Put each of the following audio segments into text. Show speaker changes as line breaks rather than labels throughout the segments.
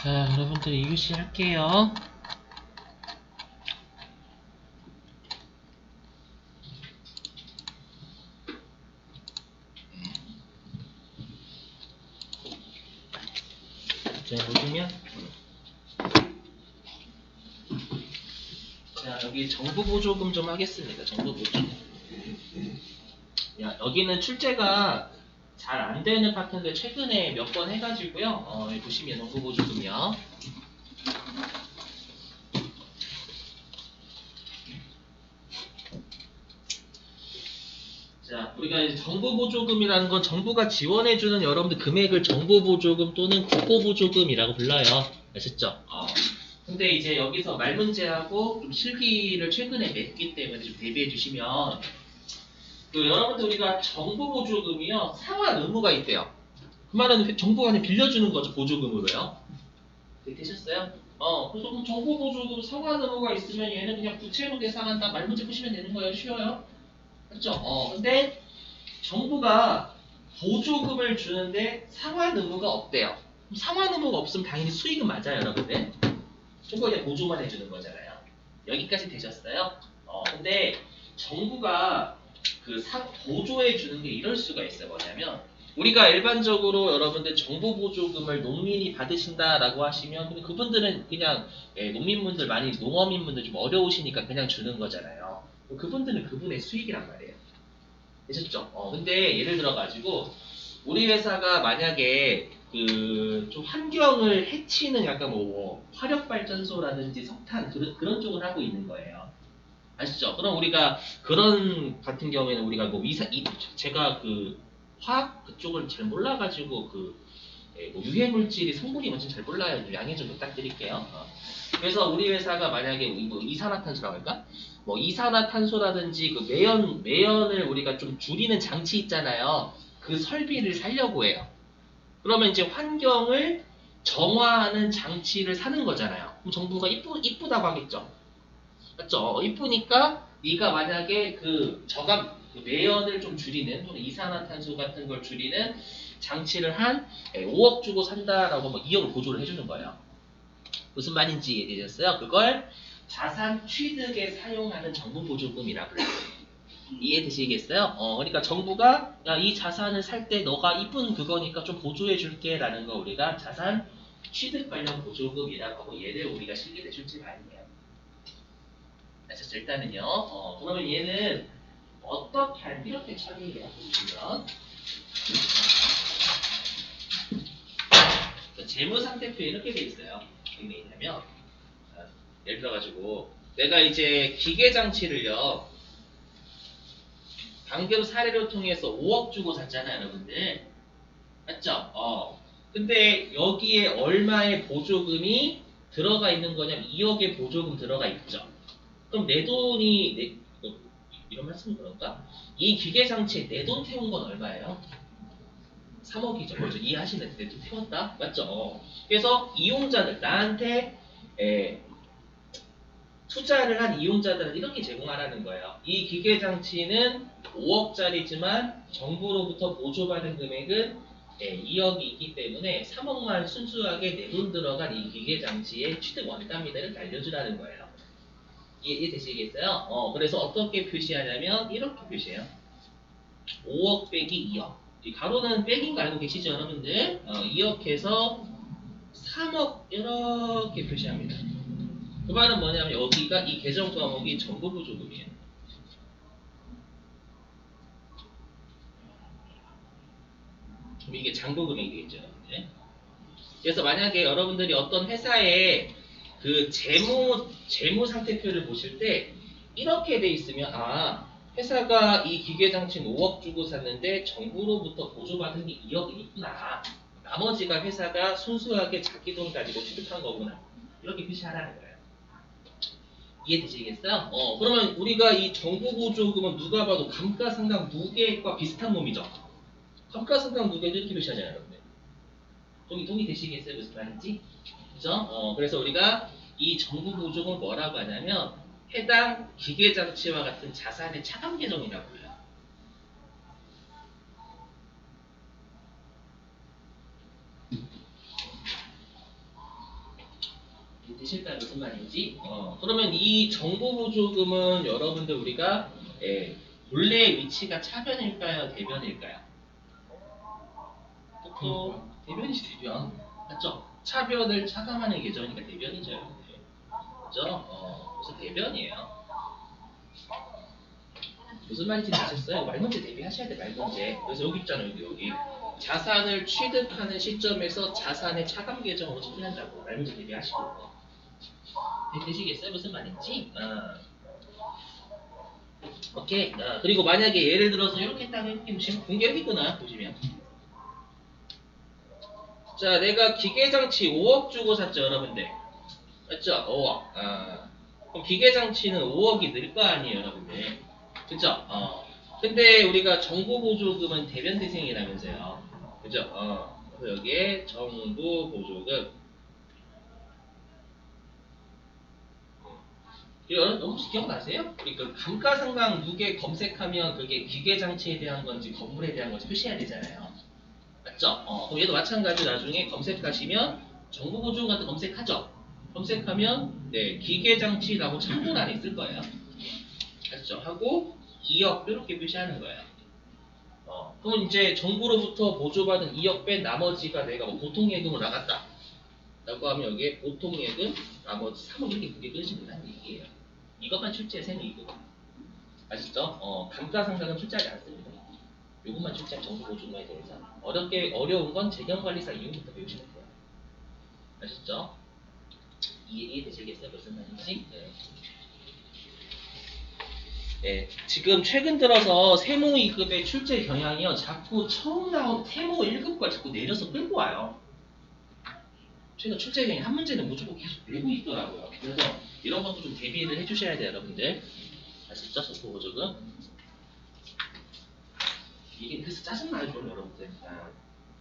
자, 여러분들 이유시 할게요. 자, 보시면 자, 여기 정부 보조금 좀 하겠습니다. 정부 보조금. 야, 여기는 출제가 잘 안 되는 파트인데 최근에 몇 번 해가지고요. 여기 보시면 정부 보조금이요. 자, 우리가 이제 정부보조금이라는 건 정부가 지원해주는 여러분들 금액을 정부보조금 또는 국고보조금이라고 불러요. 아셨죠? 근데 이제 여기서 말문제하고 좀 실기를 최근에 냈기 때문에 좀 대비해 주시면 여러분들 우리가 정부보조금이요. 상환 의무가 있대요. 그 말은 정부가 그냥 빌려주는 거죠. 보조금으로요. 네, 되셨어요? 그래서 그럼 정부보조금 상환 의무가 있으면 얘는 그냥 부채로 계산한다. 말문제 푸시면 되는 거예요. 쉬워요. 그렇죠? 근데 정부가 보조금을 주는데 상환 의무가 없대요. 상환 의무가 없으면 당연히 수익은 맞아요, 여러분들. 정부가 그냥 보조만 해주는 거잖아요. 여기까지 되셨어요? 근데 정부가 보조해 주는 게 이럴 수가 있어요. 뭐냐면 우리가 일반적으로 여러분들 정부 보조금을 농민이 받으신다라고 하시면 근데 그분들은 그냥 농민분들 많이 농어민분들 좀 어려우시니까 그냥 주는 거잖아요. 그분들은 그분의 수익이란 말이에요. 되셨죠? 근데 예를 들어가지고 우리 회사가 만약에 좀 환경을 해치는 약간 뭐 화력발전소라든지 석탄 그런 쪽을 하고 있는 거예요. 아시죠? 그럼 우리가 그런 같은 경우에는 우리가 뭐 제가 화학 그쪽을 잘 몰라가지고 뭐 유해물질이 성분이 뭔지 잘 몰라요. 양해 좀 부탁드릴게요. 그래서 우리 회사가 만약에 뭐 이산화탄소라고 할까? 뭐 이산화탄소라든지 매연을 우리가 좀 줄이는 장치 있잖아요. 그 설비를 사려고 해요. 그러면 이제 환경을 정화하는 장치를 사는 거잖아요. 그럼 정부가 이쁘다고 하겠죠. 맞죠? 이쁘니까 네가 만약에 매연을 좀 줄이는 또는 이산화탄소 같은 걸 줄이는 장치를 한 5억 주고 산다라고 뭐 2억을 보조를 해주는 거예요. 무슨 말인지 이해되셨어요? 그걸 자산 취득에 사용하는 정부 보조금이라 불러요. 이해되시겠어요? 그러니까 정부가 야, 이 자산을 살 때 너가 이쁜 그거니까 좀 보조해 줄게 라는 거 우리가 자산 취득 관련 보조금이라고 하고 얘를 우리가 실기대 출제 많이 해요. 그래서 일단은요. 그러면 얘는 어떻게 하면 이렇게 처리해요? 보시면 재무상태표 이렇게 돼 있어요. 이게 뭐냐면 예를 들어가지고 내가 이제 기계장치를요. 방금 사례를 통해서 5억 주고 샀잖아요, 여러분들. 맞죠? 근데 여기에 얼마의 보조금이 들어가 있는 거냐면 2억의 보조금 들어가 있죠. 그럼 내 돈이 이런 말씀 그런가? 이 기계 장치에 내 돈 태운 건 얼마예요? 3억이죠. 그렇죠. 이해하시는 내 돈 태웠다? 맞죠? 그래서 이용자들 나한테 투자를 한 이용자들은 이렇게 제공하라는 거예요. 이 기계 장치는 5억짜리지만 정부로부터 보조받은 금액은 2억이 있기 때문에 3억만 순수하게 내 돈 들어간 이 기계 장치의 취득 원가미들을 알려주라는 거예요. 이해되시겠어요? 그래서 어떻게 표시하냐면 이렇게 표시해요. 5억 빼기 2억. 이 가로는 빼기인 거 알고 계시죠, 여러분들? 2억 해서 3억 이렇게 표시합니다. 그 말은 뭐냐면 여기가 이 계정 과목이 정부 보조금이에요. 그럼 이게 장부 금액이 되겠죠, 여러분들. 그래서 만약에 여러분들이 어떤 회사의 재무 상태표를 보실 때 이렇게 돼 있으면 회사가 이 기계 장치는 5억 주고 샀는데 정부로부터 보조받은 게 2억이 있구나. 나머지가 회사가 순수하게 자기 돈 가지고 취득한 거구나. 이렇게 표시하라는 거예요. 이해되시겠어요? 그러면 우리가 이 정부 보조금은 누가 봐도 감가상각 무게과 비슷한 놈이죠. 감가상각 무게도 이렇게 표시하잖아요, 여러분들. 좀 이동이 되시겠어요? 무슨 말인지? 그죠? 그래서 우리가 이 정부 보조금을 뭐라고 하냐면 해당 기계장치와 같은 자산의 차감 계정이라고 불러요. 되실까요? 무슨 말인지? 그러면 이 정보보조금은 여러분들 우리가 본래 위치가 차변일까요? 대변일까요? 보통 대변이지 대변. 맞죠? 차변을 차감하는 계정이니까 대변이죠. 여러분들. 그죠? 그래서 대변이에요. 무슨 말인지 아셨어요? 말문제 대비하셔야 돼, 말문제. 그래서 여기 있잖아요, 여기. 자산을 취득하는 시점에서 자산의 차감 계정으로 처리한다고. 말문제 대비하시고. 되시겠어요? 무슨 말인지? 오케이. 그리고 만약에 예를 들어서 이렇게 딱 이렇게 보시면 공개력 있구나, 보시면. 자, 내가 기계장치 5억 주고 샀죠, 여러분들. 맞죠? 5억. 그럼 기계장치는 5억이 늘 거 아니에요, 여러분들. 그죠? 근데 우리가 정보보조금은 대변대생이라면서요. 그죠? 그래서 여기에 정보보조금. 이거 너무 기억나세요? 우리 그 감가상각 무게 검색하면 그게 기계장치에 대한 건지 건물에 대한 건지 표시해야 되잖아요. 맞죠? 그럼 얘도 마찬가지 나중에 검색하시면 정보보조금 같은 거 검색하죠? 검색하면 네, 기계장치라고 참고란에 있을 거예요. 맞죠? 하고 2억 이렇게 표시하는 거예요. 그럼 이제 정부로부터 보조받은 2억 뺀 나머지가 내가 뭐 보통예금으로 나갔다 라고 하면 여기에 보통예금 나머지 3억 이렇게 무게 끄시면 된다는 얘기예요. 이것만 출제해 생이고 아시죠? 감가상각은 출제하지 않습니다. 요것만 출제한 정부보조금에 대해서 어려운 건 재경관리사 이용부터 배우시면 돼요. 아시죠? 이해되시겠어요? 무슨 말인지? 네. 네, 지금 최근 들어서 세무2급의 출제 경향이요. 자꾸 처음 나온 세무 1급과 자꾸 내려서 끌고 와요. 최근 출제 경향 한 문제는 무조건 계속 내고 있더라고요. 그래서 이런 것도 좀 대비를 해주셔야 돼요, 여러분들. 아시죠? 정보보조금. 이게 그래서 짜증나요, 좀 여러분들.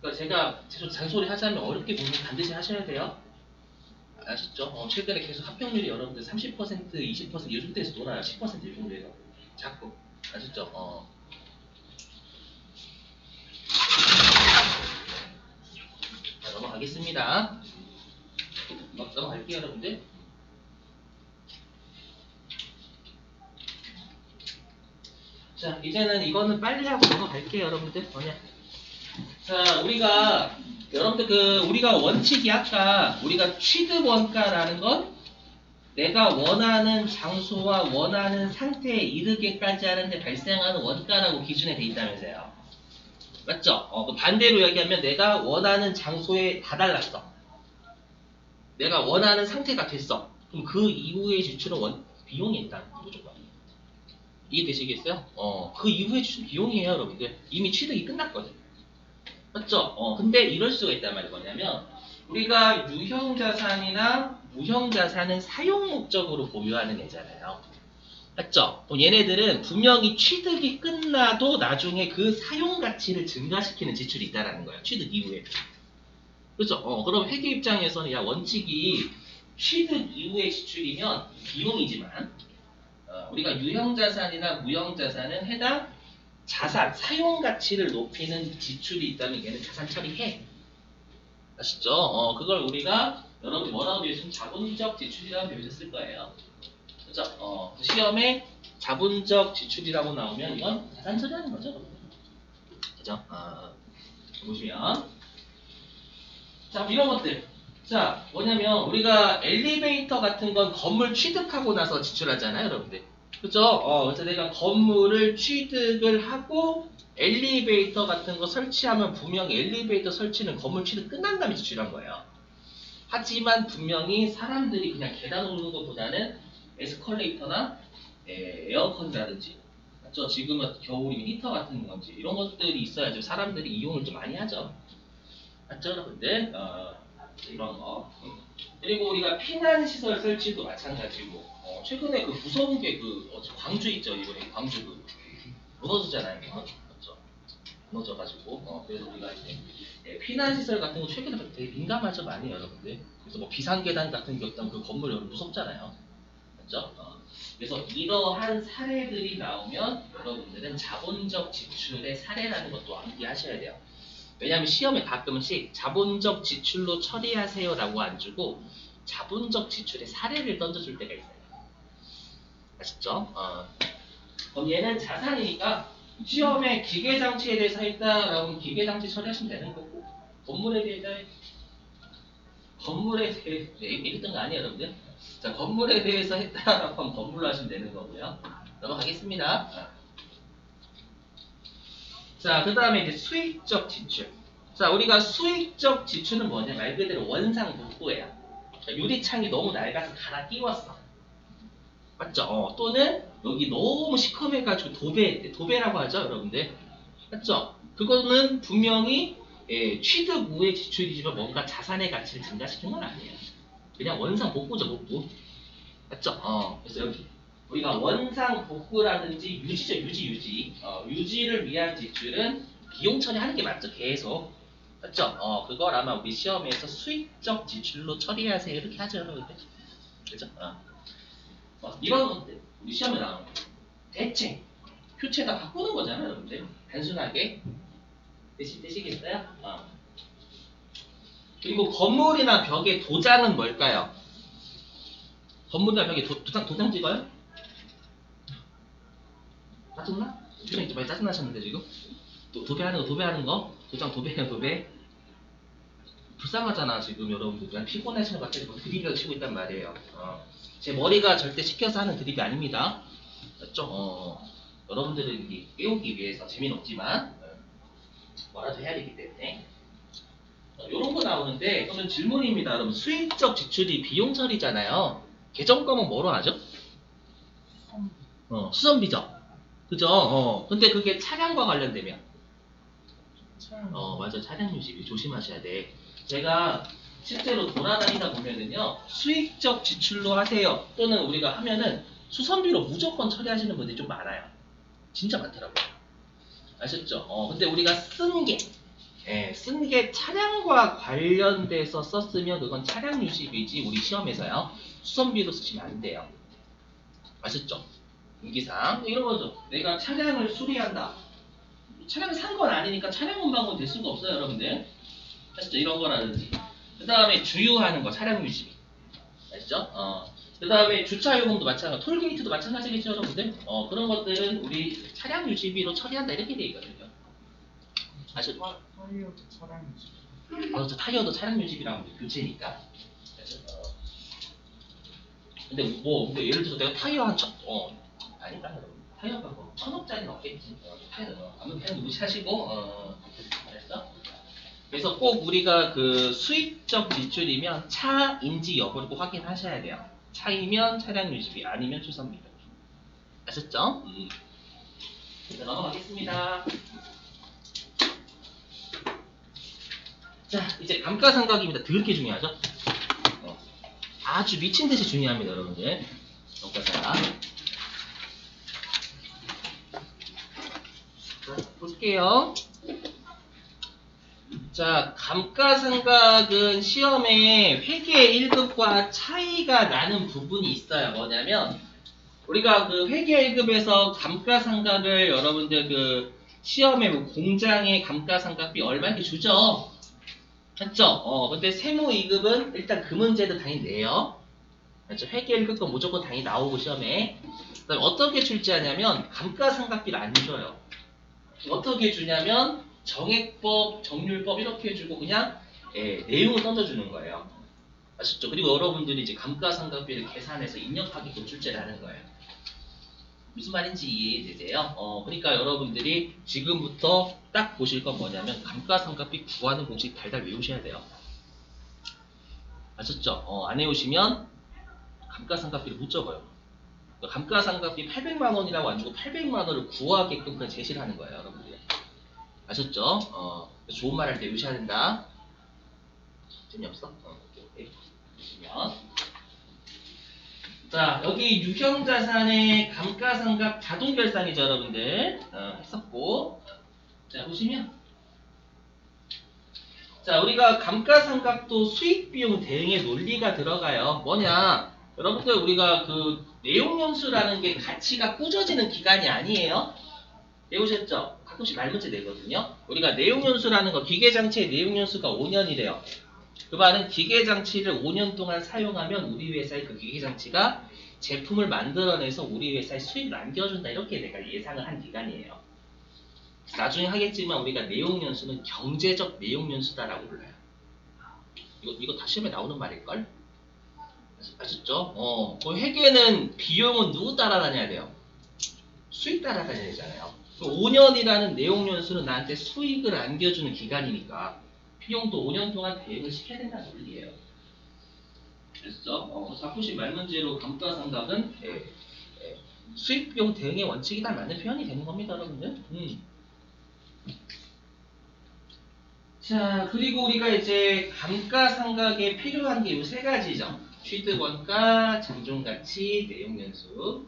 그러니까 제가 계속 잔소리 하자면 어렵게 보면 반드시 하셔야 돼요. 아시죠? 최근에 계속 합격률이 여러분들 30%, 20% 요즘 대에서 놀아요. 10% 정도예요. 자꾸. 아시죠? 자, 넘어가겠습니다. 넘어갈게요, 여러분들. 자, 이제는 이거는 빨리 하고 넘어갈게요, 여러분들. 뭐냐? 자, 여러분들 우리가 원칙이 아까 우리가 취득 원가라는 건 내가 원하는 장소와 원하는 상태에 이르게까지 하는데 발생하는 원가라고 기준에 돼 있다면서요. 맞죠? 반대로 이야기하면 내가 원하는 장소에 다달랐어. 내가 원하는 상태가 됐어. 그럼 그 이후에 지출은 비용이 일단 무조건. 이해되시겠어요? 그 이후에 지출은 비용이에요, 여러분들. 이미 취득이 끝났거든. 맞죠? 근데 이럴 수가 있단 말이 뭐냐면 우리가 유형자산이나 무형자산은 사용 목적으로 보유하는 애잖아요. 맞죠? 얘네들은 분명히 취득이 끝나도 나중에 그 사용 가치를 증가시키는 지출이 있다라는 거예요. 취득 이후에. 그렇죠? 그럼 회계 입장에서는 원칙이 취득 이후의 지출이면 비용이지만 우리가 유형자산이나 무형자산은 해당 자산, 사용 가치를 높이는 지출이 있다면 얘는 자산 처리해. 아시죠? 그걸 우리가 여러분이 뭐라고 배우시면 자본적 지출이라고 배우셨을 거예요. 그죠? 시험에 자본적 지출이라고 나오면 이건 자산 처리하는 거죠. 그죠? 보시면 자, 이런 것들. 자, 뭐냐면 우리가 엘리베이터 같은 건 건물 취득하고 나서 지출하잖아요, 여러분들. 그죠? 그래서 내가 건물을 취득을 하고 엘리베이터 같은 거 설치하면 분명히 엘리베이터 설치는 건물 취득 끝난 다음에 지출한 거예요. 하지만 분명히 사람들이 그냥 계단 오르는 것보다는 에스컬레이터나 에어컨이라든지 맞죠? 지금은 겨울이면 히터 같은 건지 이런 것들이 있어야지 사람들이 이용을 좀 많이 하죠. 맞죠, 여러분들? 이런 거. 그리고 우리가 피난시설 설치도 마찬가지고 최근에 그 무서운 게 광주 있죠, 이번에 광주 무너지잖아요. 맞죠? 무너져가지고 그래서 우리가 이제 피난시설 같은 거 최근에 되게 민감하죠, 많이 여러분들. 그래서 뭐 비상계단 같은 게 없다면 그 건물 여러분 무섭잖아요. 맞죠? 그래서 이러한 사례들이 나오면 여러분들은 자본적 지출의 사례라는 것도 암기하셔야 돼요. 왜냐하면 시험에 가끔씩 자본적 지출로 처리하세요라고 안 주고 자본적 지출의 사례를 던져줄 때가 있어요. 아시죠? 그럼 얘는 자산이니까 시험에 기계장치에 대해서 했다라고 기계장치 처리하시면 되는 거고, 건물에 대해서 얘기했던 거 아니에요, 여러분들? 자, 건물에 대해서 했다라고 하면 건물로 하시면 되는 거고요. 넘어가겠습니다. 자, 그 다음에 이제 수익적 지출. 자, 우리가 수익적 지출은 뭐냐? 말 그대로 원상복구예요. 유리창이 너무 낡아서 갈아 끼웠어. 맞죠? 또는 여기 너무 시커매가지고 도배라고 하죠, 여러분들. 맞죠? 그거는 분명히 취득 우의 지출이지만 뭔가 자산의 가치를 증가시킨 건 아니에요. 그냥 원상 복구죠, 복구. 맞죠? 그래서 여기 우리가 원상 복구라든지 유지죠, 유지를 위한 지출은 비용 처리하는 게 맞죠, 계속. 맞죠? 그걸 아마 우리 시험에서 수익적 지출로 처리하세요, 이렇게 하죠, 여러분들. 그죠? 이런 것들 우리 시험에 나오는 거. 대체 표체다 바꾸는 거잖아요, 여러분들. 단순하게 되시겠어요? 그리고 건물이나 벽의 도장은 뭘까요? 건물이나 벽에 도장 찍어요? 짜증나? 표정이 좀 많이 짜증나셨는데 지금? 도배하는 거? 도장 도배해요, 도배? 불쌍하잖아 지금 여러분들. 그냥 피곤하시는 것 같아서 드립을 치고 있단 말이에요. 제 머리가 절대 시켜서 하는 드립이 아닙니다. 맞죠? 여러분들을 깨우기 위해서 재미는 없지만 뭐라도 해야 되기 때문에 이런 거 나오는데, 그러면 질문입니다. 여러분, 수익적 지출이 비용 처리잖아요. 계정과목 뭐로 하죠? 수선비죠. 그죠? 근데 그게 차량과 관련되면 맞아, 차량 유지비 조심하셔야 돼. 제가 실제로 돌아다니다 보면은요, 수익적 지출로 하세요 또는 우리가 하면은 수선비로 무조건 처리하시는 분들이 좀 많아요. 진짜 많더라고요. 아셨죠? 근데 우리가 쓴 게 차량과 관련돼서 썼으면 그건 차량 유지비지 우리 시험에서요, 수선비로 쓰시면 안 돼요. 아셨죠? 인기상 이런 거죠. 내가 차량을 수리한다. 차량을 산 건 아니니까 차량 운반은 될 수가 없어요, 여러분들. 아시죠? 이런 거라든지. 그 다음에 주유하는 거, 차량 유지비. 아시죠? 그 다음에 주차요금도 마찬가지, 톨게이트도 마찬가지겠죠, 여러분들? 그런 것들은 우리 차량 유지비로 처리한다, 이렇게 돼 있거든요. 아시죠?
타이어도 차량 유지비.
그렇죠. 타이어도 차량 유지비랑 교체니까. 근데 예를 들어서 내가 타이어 아니다, 여러분. 타이어가 뭐 1,000억짜리는 없겠지. 아무튼 무시하시고, 알았어? 그래서 꼭 우리가 그 수익적 지출이면 차인지 여부를 꼭 확인하셔야 돼요. 차이면 차량 유지비, 아니면 수선비. 아셨죠? 자, 넘어가겠습니다. 자, 이제 감가상각입니다. 더럽게 중요하죠? 아주 미친 듯이 중요합니다, 여러분들. 감가상각. 자, 볼게요. 자, 감가상각은 시험에 회계 1급과 차이가 나는 부분이 있어요. 뭐냐면 우리가 그 회계 1급에서 감가상각을 여러분들 그 시험에 뭐 공장의 감가상각비 얼마 이렇게 주죠. 맞죠? 근데 세무 2급은 일단 그 문제도 당연히 내요. 맞죠? 회계 1급은 무조건 당연히 나오고 시험에. 그다음에 어떻게 출제하냐면 감가상각비를 안 줘요. 어떻게 주냐면 정액법, 정률법 이렇게 해주고 그냥 내용을 던져주는 거예요. 아셨죠? 그리고 여러분들이 이제 감가상각비를 계산해서 입력하게끔 출제를 하는 거예요. 무슨 말인지 이해되세요? 그러니까 여러분들이 지금부터 딱 보실 건 뭐냐면 감가상각비 구하는 공식 달달 외우셔야 돼요. 아셨죠? 안 외우시면 감가상각비를 못 적어요. 감가상각비 800만 원이라고 안 주고 800만 원을 구하게끔 그냥 제시를 하는 거예요, 여러분들. 아셨죠? 좋은 말 할 때 외우셔야 된다. 재미없어? 오케이. 보시면. 자, 여기 유형자산의 감가상각 자동결산이죠, 여러분들. 했었고. 자, 보시면. 자, 우리가 감가상각도 수익비용 대응의 논리가 들어가요. 뭐냐? 여러분들, 우리가 그 내용연수라는 게 가치가 꾸져지는 기간이 아니에요. 배우셨죠? 가끔씩 말문제 내거든요. 우리가 내용연수라는 거, 기계장치의 내용연수가 5년이래요. 그 말은 기계장치를 5년 동안 사용하면 우리 회사의 그 기계장치가 제품을 만들어내서 우리 회사에 수익을 안겨준다. 이렇게 내가 예상을 한 기간이에요. 나중에 하겠지만 우리가 내용연수는 경제적 내용연수다라고 불러요. 이거 다 시험에 나오는 말일걸? 아셨죠? 그 회계는 비용은 누구 따라다녀야 돼요? 수익 따라다녀야 되잖아요. 5년이라는 내용연수는 나한테 수익을 안겨주는 기간이니까 비용도 5년 동안 대응을 시켜야 된다는 논리예요. 됐죠? 자꾸식 말문제로 감가상각은 수익 비용 대응의 원칙이 다 맞는 표현이 되는 겁니다, 여러분들. 자, 그리고 우리가 이제 감가상각에 필요한 게 이 세 가지죠. 취득원가, 장종가치, 내용연수.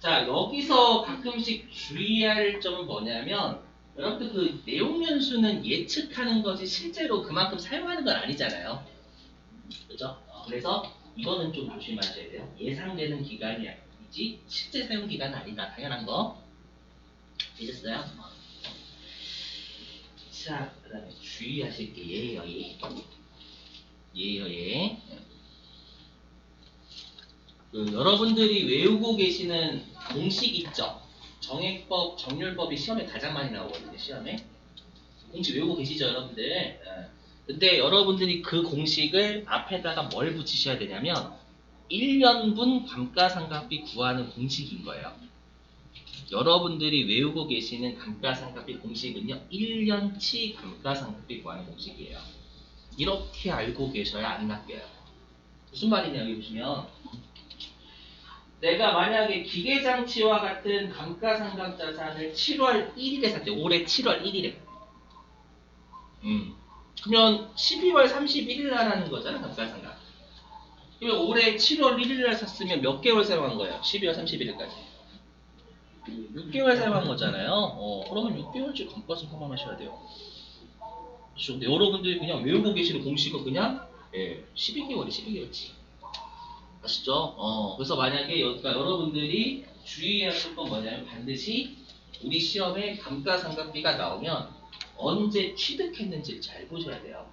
자, 여기서 가끔씩 주의할 점은 뭐냐면 여러분들 그 내용연수는 예측하는 거지 실제로 그만큼 사용하는 건 아니잖아요. 그죠? 그래서 이거는 좀 조심하셔야 돼요. 예상되는 기간이 아니지 실제 사용 기간은 아니다. 당연한 거. 되셨어요? 자, 그 다음에 주의하실 게 예예요, 예. 예예요, 예. 여러분들이 외우고 계시는 공식 있죠? 정액법, 정률법이 시험에 가장 많이 나오거든요, 시험에. 공식 외우고 계시죠, 여러분들? 근데 여러분들이 그 공식을 앞에다가 뭘 붙이셔야 되냐면 1년분 감가상각비 구하는 공식인 거예요. 여러분들이 외우고 계시는 감가상각비 공식은요 1년치 감가상각비 구하는 공식이에요. 이렇게 알고 계셔야 안 낚여요. 무슨 말이냐 여기 보시면 내가 만약에 기계장치와 같은 감가상각 자산을 7월 1일에 샀대. 올해 7월 1일에. 그러면 12월 31일 날 하는 거잖아, 감가상각. 그러면 올해 7월 1일 날 샀으면 몇 개월 사용한 거예요? 12월 31일까지. 6개월 사용한 거잖아요. 그러면 6개월치 감가상각만 하셔야 돼요. 그렇죠. 근데 여러분들이 그냥 외우고 계시는 공식은 그냥 12개월이 12개월치. 아시죠? 그래서 만약에 여러분들이 주의하실 건 뭐냐면 반드시 우리 시험에 감가상각비가 나오면 언제 취득했는지를 잘 보셔야 돼요.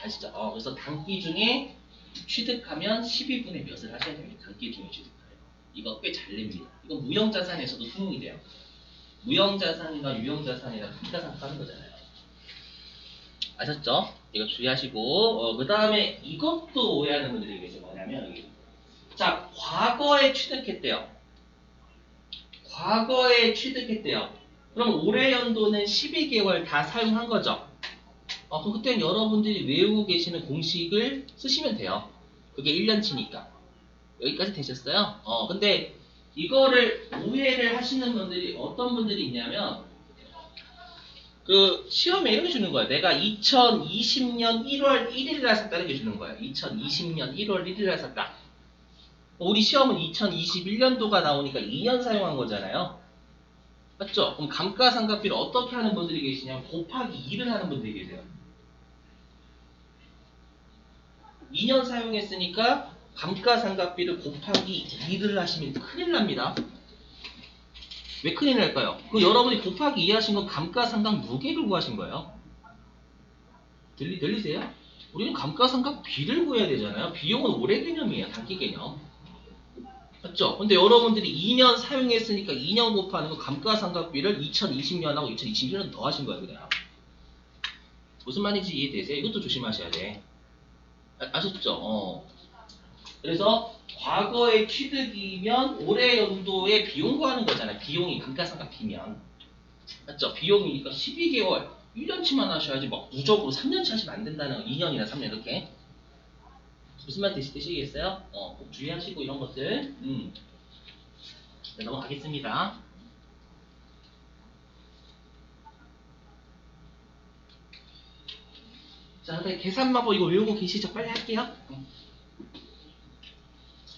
아시죠? 그래서 단기 중에 취득하면 12분의 몇을 하셔야 됩니다. 단기 중에 취득하면. 이거 꽤 잘 냅니다. 이건 무형자산에서도 통용이 돼요. 무형자산이나 유형자산이나 감가상각 하는 거잖아요. 아셨죠? 이거 주의하시고 그 다음에 이것도 오해하는 분들이 계세요. 뭐냐면 여기 자 과거에 취득했대요. 과거에 취득했대요. 그럼 올해 연도는 12개월 다 사용한 거죠. 그럼 그때는 여러분들이 외우고 계시는 공식을 쓰시면 돼요. 그게 1년치니까. 여기까지 되셨어요? 근데 이거를 오해를 하시는 분들이 어떤 분들이 있냐면 그 시험에 이렇게 주는 거야. 내가 2020년 1월 1일 날 샀다 이렇게 주는 거야. 2020년 1월 1일 날 샀다. 우리 시험은 2021년도가 나오니까 2년 사용한 거잖아요. 맞죠? 그럼 감가상각비를 어떻게 하는 분들이 계시냐면 곱하기 2를 하는 분들이 계세요. 2년 사용했으니까 감가상각비를 곱하기 2를 하시면 큰일 납니다. 왜 큰일 날까요? 그 여러분이 곱하기 2 하신 건 감가상각 무게를 구하신 거예요. 들리세요? 우리는 감가상각비를 구해야 되잖아요. 비용은 오래 개념이에요. 단기 개념. 맞죠? 근데 여러분들이 2년 사용했으니까 2년 곱하는 거 감가상각비를 2020년하고 2021년 더 하신 거예요. 그냥. 무슨 말인지 이해되세요? 이것도 조심하셔야 돼. 아셨죠? 그래서 과거의 취득이면 올해 연도에 비용 구하는 거잖아요. 비용이 감가상각비면. 맞죠? 비용이니까 12개월, 1년치만 하셔야지 막 무적으로 3년치 하시면 안 된다는 거. 2년이나 3년 이렇게. 무슨 말 되시겠어요? 꼭 주의하시고 이런 것들. 네, 넘어가겠습니다. 자, 그다음에 계산마법 이거 외우고 계시죠? 빨리 할게요.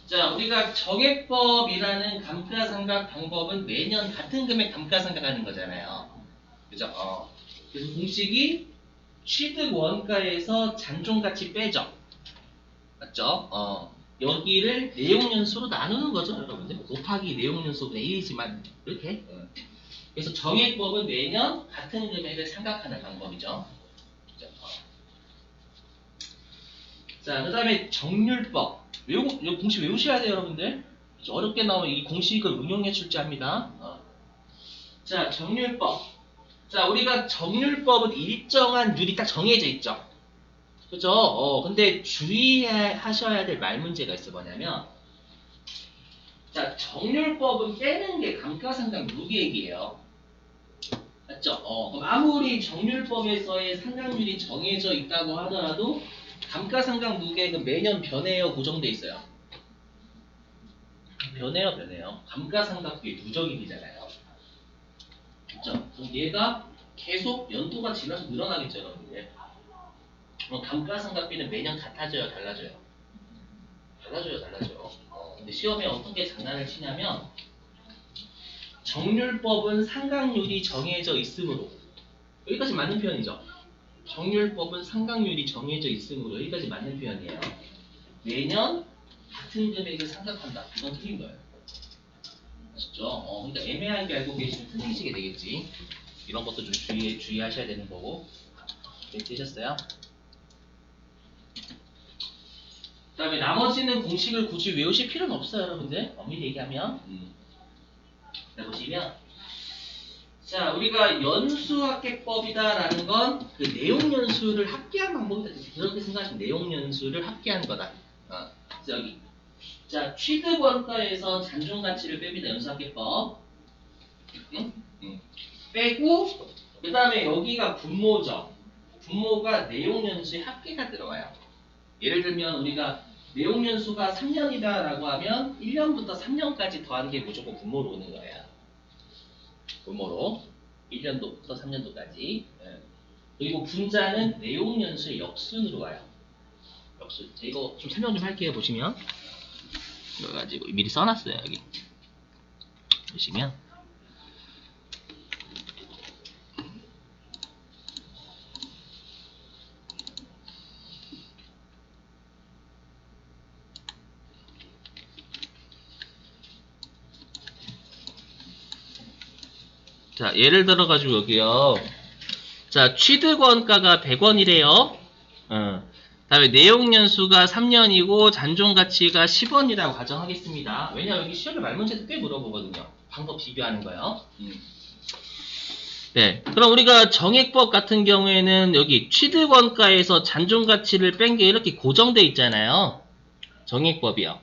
자, 우리가 정액법이라는 감가상각 방법은 매년 같은 금액 감가상각하는 거잖아요. 그죠? 그래서 공식이 취득 원가에서 잔존가치 빼죠. 맞죠? 여기를 내용연수로 나누는 거죠, 여러분들. 곱하기 내용연수분의 1이지만 이렇게. 그래서 정액법은 매년 같은 금액을 상각하는 방법이죠. 그죠? 자, 그 다음에 정률법. 이 공식 외우셔야 돼요, 여러분들. 어렵게 나오면 이 공식을 응용해 출제합니다. 자, 정률법. 자, 우리가 정률법은 일정한 률이 딱 정해져 있죠. 그죠? 근데 주의하셔야 될 말 문제가 있어. 뭐냐면, 자, 정률법은 빼는 게 감가상각 누계액이에요. 맞죠? 그럼 아무리 정률법에서의 상각률이 정해져 있다고 하더라도 감가상각 누계액은 매년 변해요, 고정돼 있어요. 변해요. 감가상각비의 누적일이잖아요. 그렇죠? 그럼 얘가 계속 연도가 지나서 늘어나겠죠, 여러분들. 그럼 감가상각비는 매년 같아져요, 달라져요? 달라져요. 근데 시험에 어떤 게 장난을 치냐면 정률법은 상각률이 정해져 있으므로 여기까지 맞는 표현이죠. 정률법은 상각률이 정해져 있으므로 여기까지 맞는 표현이에요. 매년 같은 금액을 상각한다. 이건 틀린 거예요. 아시죠? 그러니까 애매하게 알고 계시면 틀리시게 되겠지. 이런 것도 좀 주의하셔야 되는 거고. 네, 되셨어요? 그 다음에 나머지는 공식을 굳이 외우실 필요는 없어요, 여러분들. 엄밀히 얘기하면. 자, 보시면. 자, 우리가 연수합계법이다라는 건 그 내용연수를 합계한 방법이다. 그렇게 생각하시면 내용연수를 합계한 거다. 여기. 자, 취득원가에서 잔존가치를 뺍니다. 연수합계법. 빼고 그 다음에 여기가 분모죠. 분모가 내용연수의 합계가 들어와요. 예를 들면 우리가 내용연수가 3년이다 라고 하면 1년부터 3년까지 더한 게 무조건 분모로 오는 거예요. 분모로 1년도부터 3년도까지. 그리고 분자는 내용연수의 역순으로 와요. 역순. 자, 이거 좀 설명 좀 할게요. 보시면 이거 가지고 미리 써놨어요. 여기 보시면 자, 예를 들어가지고 여기요. 자, 취득원가가 100원이래요. 다음에 내용연수가 3년이고 잔존가치가 10원이라고 가정하겠습니다. 왜냐면 여기 시험에 말문제도 꽤 물어보거든요. 방법 비교하는 거요. 네, 그럼 우리가 정액법 같은 경우에는 여기 취득원가에서 잔존가치를 뺀 게 이렇게 고정돼 있잖아요. 정액법이요.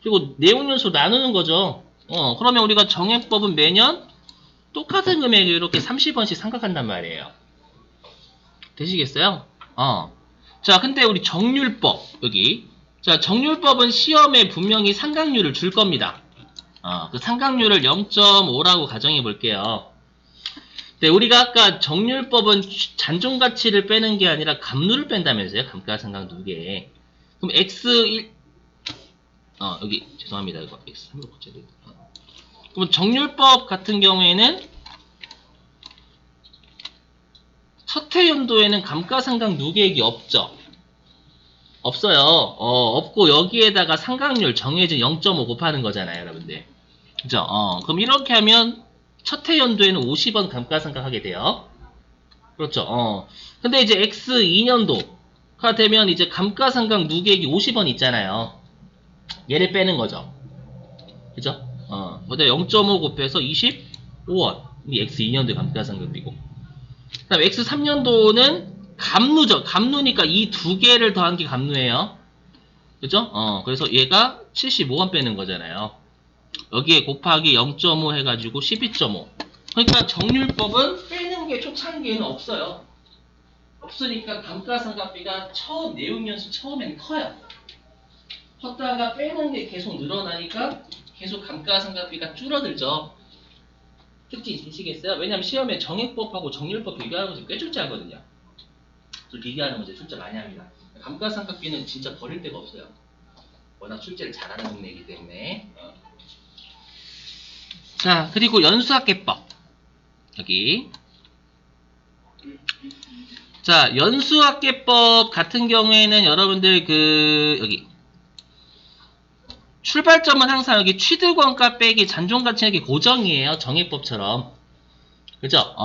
그리고 내용연수 나누는 거죠. 그러면 우리가 정액법은 매년 똑같은 금액을 이렇게 30원씩 상각한단 말이에요. 되시겠어요? 자, 근데 우리 정률법, 여기. 자, 정률법은 시험에 분명히 상각률을 줄 겁니다. 그 상각률을 0.5라고 가정해 볼게요. 네, 우리가 아까 정률법은 잔존가치를 빼는 게 아니라 감누를 뺀다면서요? 감가상각 누계. 그럼 X1, 여기, 죄송합니다. 이거 X3로 고쳐야 되겠다. 그럼 정률법 같은 경우에는 첫 해 연도에는 감가상각 누계액이 없죠. 없어요. 없고 여기에다가 상각률 정해진 0.5 곱하는 거잖아요, 여러분들. 그죠? 그럼 이렇게 하면 첫 해 연도에는 50원 감가상각 하게 돼요. 그렇죠. 근데 이제 X 2년도가 되면 이제 감가상각 누계액이 50원 있잖아요. 얘를 빼는 거죠. 그죠? 근데 0.5 곱해서 25원. 이 X 2년도의 감가상각비고. 그 다음 X 3년도는 감누죠. 감누니까 이 두 개를 더한 게 감누예요. 그죠? 그래서 얘가 75원 빼는 거잖아요. 여기에 곱하기 0.5 해가지고 12.5. 그러니까 정률법은 빼는 게 초창기에는 없어요. 없으니까 감가상각비가 내용연수 처음엔 커요. 컸다가 빼는 게 계속 늘어나니까 계속 감가상각비가 줄어들죠. 특징 있으시겠어요? 왜냐면 시험에 정액법하고 정률법 비교하는 문제 꽤 출제하거든요. 그 비교하는 문제 출제 많이 합니다. 감가상각비는 진짜 버릴 데가 없어요. 워낙 출제를 잘하는 동네이기 때문에. 자, 그리고 연수합계법. 여기. 자, 연수합계법 같은 경우에는 여러분들 여기. 출발점은 항상 여기 취득원가 빼기 잔존가치액이 고정이에요. 정액법처럼. 그죠?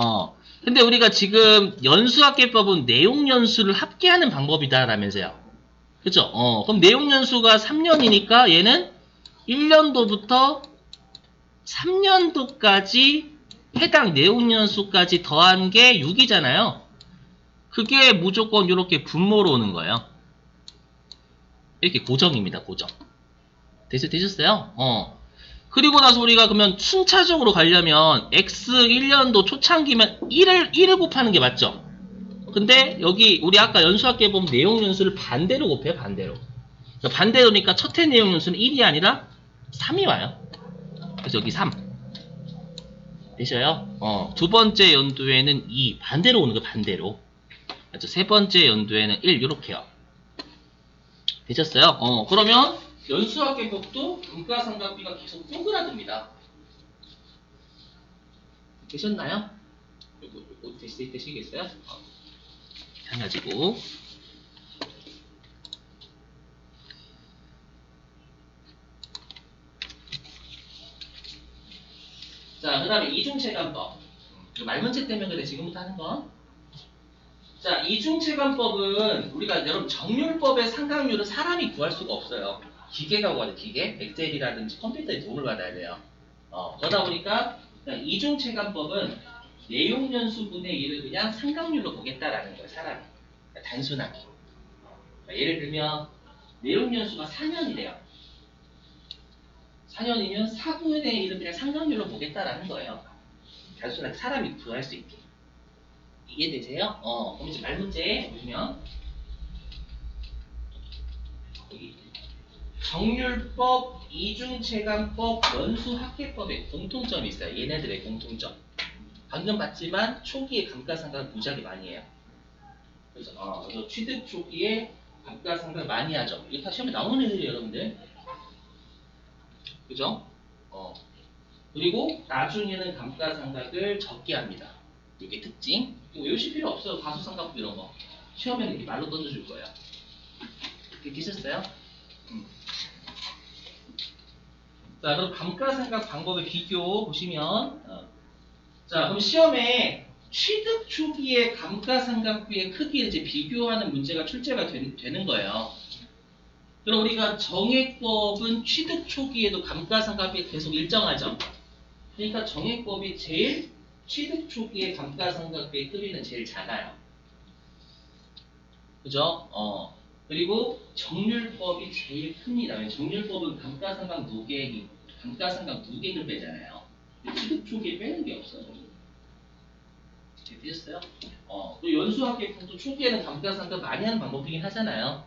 근데 우리가 지금 연수합계법은 내용연수를 합계하는 방법이다라면서요. 그죠? 그럼 내용연수가 3년이니까 얘는 1년도부터 3년도까지 해당 내용연수까지 더한 게 6이잖아요. 그게 무조건 이렇게 분모로 오는 거예요. 이렇게 고정입니다. 고정. 되셨어요? 그리고 나서 우리가 그러면 순차적으로 가려면 x 1년도 초창기면 1을 곱하는 게 맞죠? 근데 여기 우리 아까 연수학기에 보면 내용연수를 반대로 곱해요. 반대로. 그러니까 반대로니까 첫 해 내용연수는 1이 아니라 3이 와요. 그래서 여기 3. 되셔요? 두 번째 연도에는 2. 반대로 오는 거 반대로. 그렇죠? 세 번째 연도에는 1. 이렇게요. 되셨어요? 그러면 연수학계법도 감가상각비가 계속 쪼그라듭니다. 되셨나요? 요거 되시겠어요? 마찬가지고. 자, 그 다음에 이중체감법. 말문제 때문에 그래, 지금부터 하는 거. 자, 이중체감법은 우리가 여러분 정률법의 상각률은 사람이 구할 수가 없어요. 기계가 구하죠, 기계. 엑셀이라든지 컴퓨터에 도움을 받아야 돼요. 그러다 보니까 이중체감법은 내용연수분의 1을 그냥 상각률로 보겠다라는 거예요, 사람이. 그러니까 단순하게. 예를 들면 내용연수가 4년이래요. 4년이면 4분의 1을 그냥 상각률로 보겠다라는 거예요. 단순하게 사람이 구할 수 있게. 이해되세요? 그럼 이제 말문제에 보시면 여기 정률법, 이중체감법, 연수학계법에 공통점이 있어요. 얘네들의 공통점. 방금 봤지만 초기에 감가상각을 무지하게 많이 해요. 그래서 취득 초기에 감가상각을 많이 하죠. 이거 다 시험에 나오는 애들이에요, 여러분들. 그죠? 그리고 나중에는 감가상각을 적게 합니다. 이게 특징. 이거 외우실 필요 없어요. 가수상각부 이런 거. 시험에는 이렇게 말로 던져줄 거예요. 이렇게 되셨어요? 자, 그럼 감가상각 방법의 비교 보시면, 자, 그럼 시험에 취득 초기의 감가상각비의 크기를 이제 비교하는 문제가 출제가 되는 거예요. 그럼 우리가 정액법은 취득 초기에도 감가상각비가 계속 일정하죠. 그러니까 정액법이 제일 취득 초기의 감가상각비의 크기는 제일 작아요. 그죠? 그리고 정률법이 제일 큽니다. 정률법은 감가상각 누계를 빼잖아요. 취득 초기에 빼는 게 없어요. 되셨어요? 또 연수학계법도 초기에는 감가상각 많이 하는 방법이긴 하잖아요.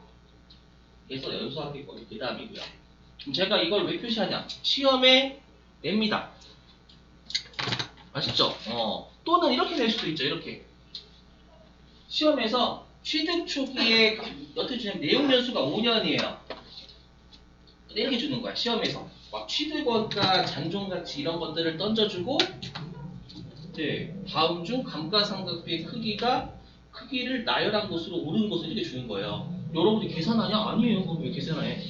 그래서 연수학계법이 그 다음이고요. 그럼 제가 이걸 왜 표시하냐? 시험에 냅니다. 아시죠? 또는 이렇게 낼 수도 있죠. 이렇게. 시험에서 취득 초기에 어떻게 주냐면 내용 연수가 5년이에요. 이렇게 주는 거야. 시험에서. 막 취득원가, 잔존가치 이런 것들을 던져주고 네, 다음 중 감가상각비의 크기를 나열한 것으로 옳은 것을 이렇게 주는 거예요. 여러분들이 계산하냐? 아니에요. 그럼 왜 계산해?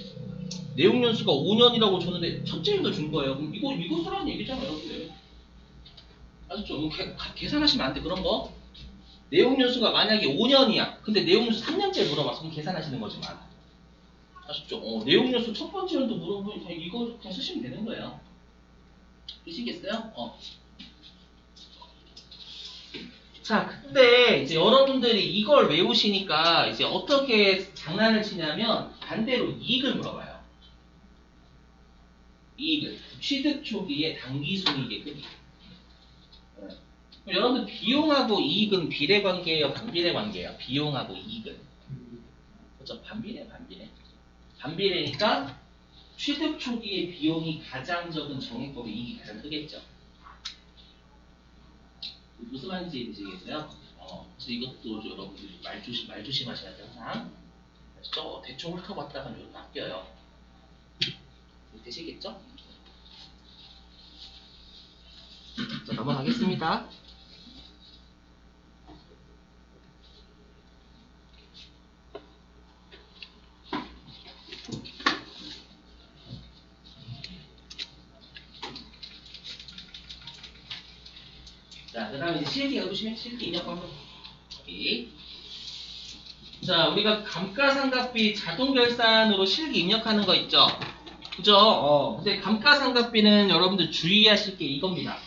내용 연수가 5년이라고 줬는데 첫째 일도 준 거예요. 그럼 이거 쓰라는 얘기잖아요. 여러분들. 아셨죠? 계산하시면 안 돼. 그런 거. 내용 연수가 만약에 5년이야. 근데 내용 연수 3년째 물어봤어. 그럼 계산하시는 거지만. 아셨죠? 내용 연수 첫 번째 연도 물어보면 그냥 이거 그냥 쓰시면 되는 거예요. 되시겠어요? 자, 근데 이제 여러분들이 이걸 외우시니까 이제 어떻게 장난을 치냐면 반대로 이익을 물어봐요. 이익을. 취득 초기에 당기순이익의 크기. 여러분들 비용하고 이익은 비례 관계예요, 반비례 관계예요? 비용하고 이익은. 그렇죠? 반비례. 반비례니까 취득 초기의 비용이 가장 적은 정액법의 이익이 가장 크겠죠. 무슨 말인지 되시겠어요? 그래서 이것도 여러분들이 말 조심하셔야 돼요. 항상. 아시죠? 대충 훑어봤다가 이렇게 바뀌어요. 되시겠죠? 자, 넘어가겠습니다. 자, 그 다음에 이제 실기 해보시면 실기 입력 방법. 여기. 자, 우리가 감가상각비 자동 결산으로 실기 입력하는 거 있죠? 그죠? 근데 감가상각비는 여러분들 주의하실 게 이겁니다.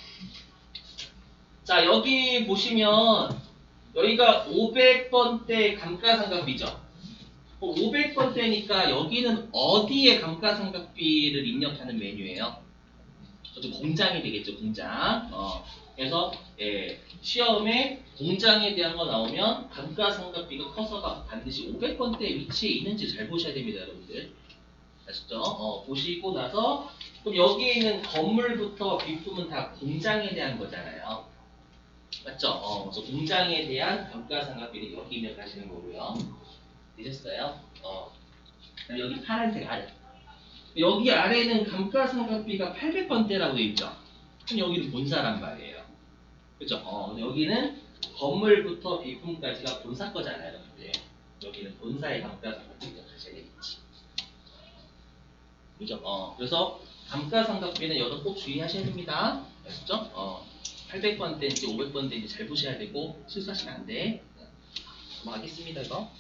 자, 여기 보시면 여기가 500번대 감가상각비죠. 500번대니까 여기는 어디에 감가상각비를 입력하는 메뉴예요? 저도 공장이 되겠죠, 공장. 그래서 시험에 공장에 대한 거 나오면 감가상각비가 커서가 반드시 500번대 위치에 있는지 잘 보셔야 됩니다, 여러분들. 아시죠? 보시고 나서 그럼 여기에 있는 건물부터 뒷부분 다 공장에 대한 거잖아요. 맞죠? 그래서 공장에 대한 감가상각비를 여기 입력하시는 거고요. 되셨어요? 여기 파란색 아래. 여기 아래는 감가상각비가 800번대라고 되어 있죠. 그럼 여기는 본사란 말이에요. 그죠? 여기는 건물부터 비품까지가 본사 거잖아요, 여러분들. 여기는 본사의 감가상각비를 가셔야 되겠지. 그죠? 그래서 감가상각비는 여러분 꼭 주의하셔야 됩니다. 아시죠? 800번대인지 500번대인지 잘 보셔야 되고 실수하시면 안 돼. 넘어가겠습니다, 이거.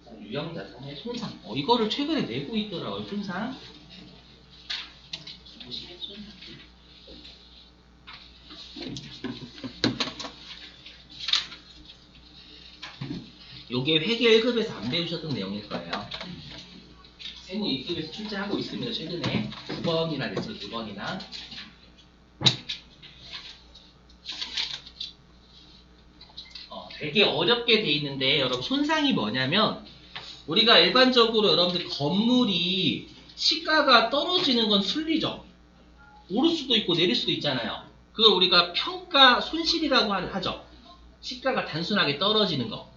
자, 유형자산의 손상. 이거를 최근에 내고 있더라고요, 손상. 보시면 손상. 요게 회계 1급에서 안 배우셨던 내용일 거예요. 세무 2급에서 출제하고 있습니다. 최근에 9번이나 됐죠. 2번이나. 되게 어렵게 돼 있는데 여러분 손상이 뭐냐면 우리가 일반적으로 여러분들 건물이 시가가 떨어지는 건 순리죠. 오를 수도 있고 내릴 수도 있잖아요. 그걸 우리가 평가 손실이라고 하죠. 시가가 단순하게 떨어지는 거.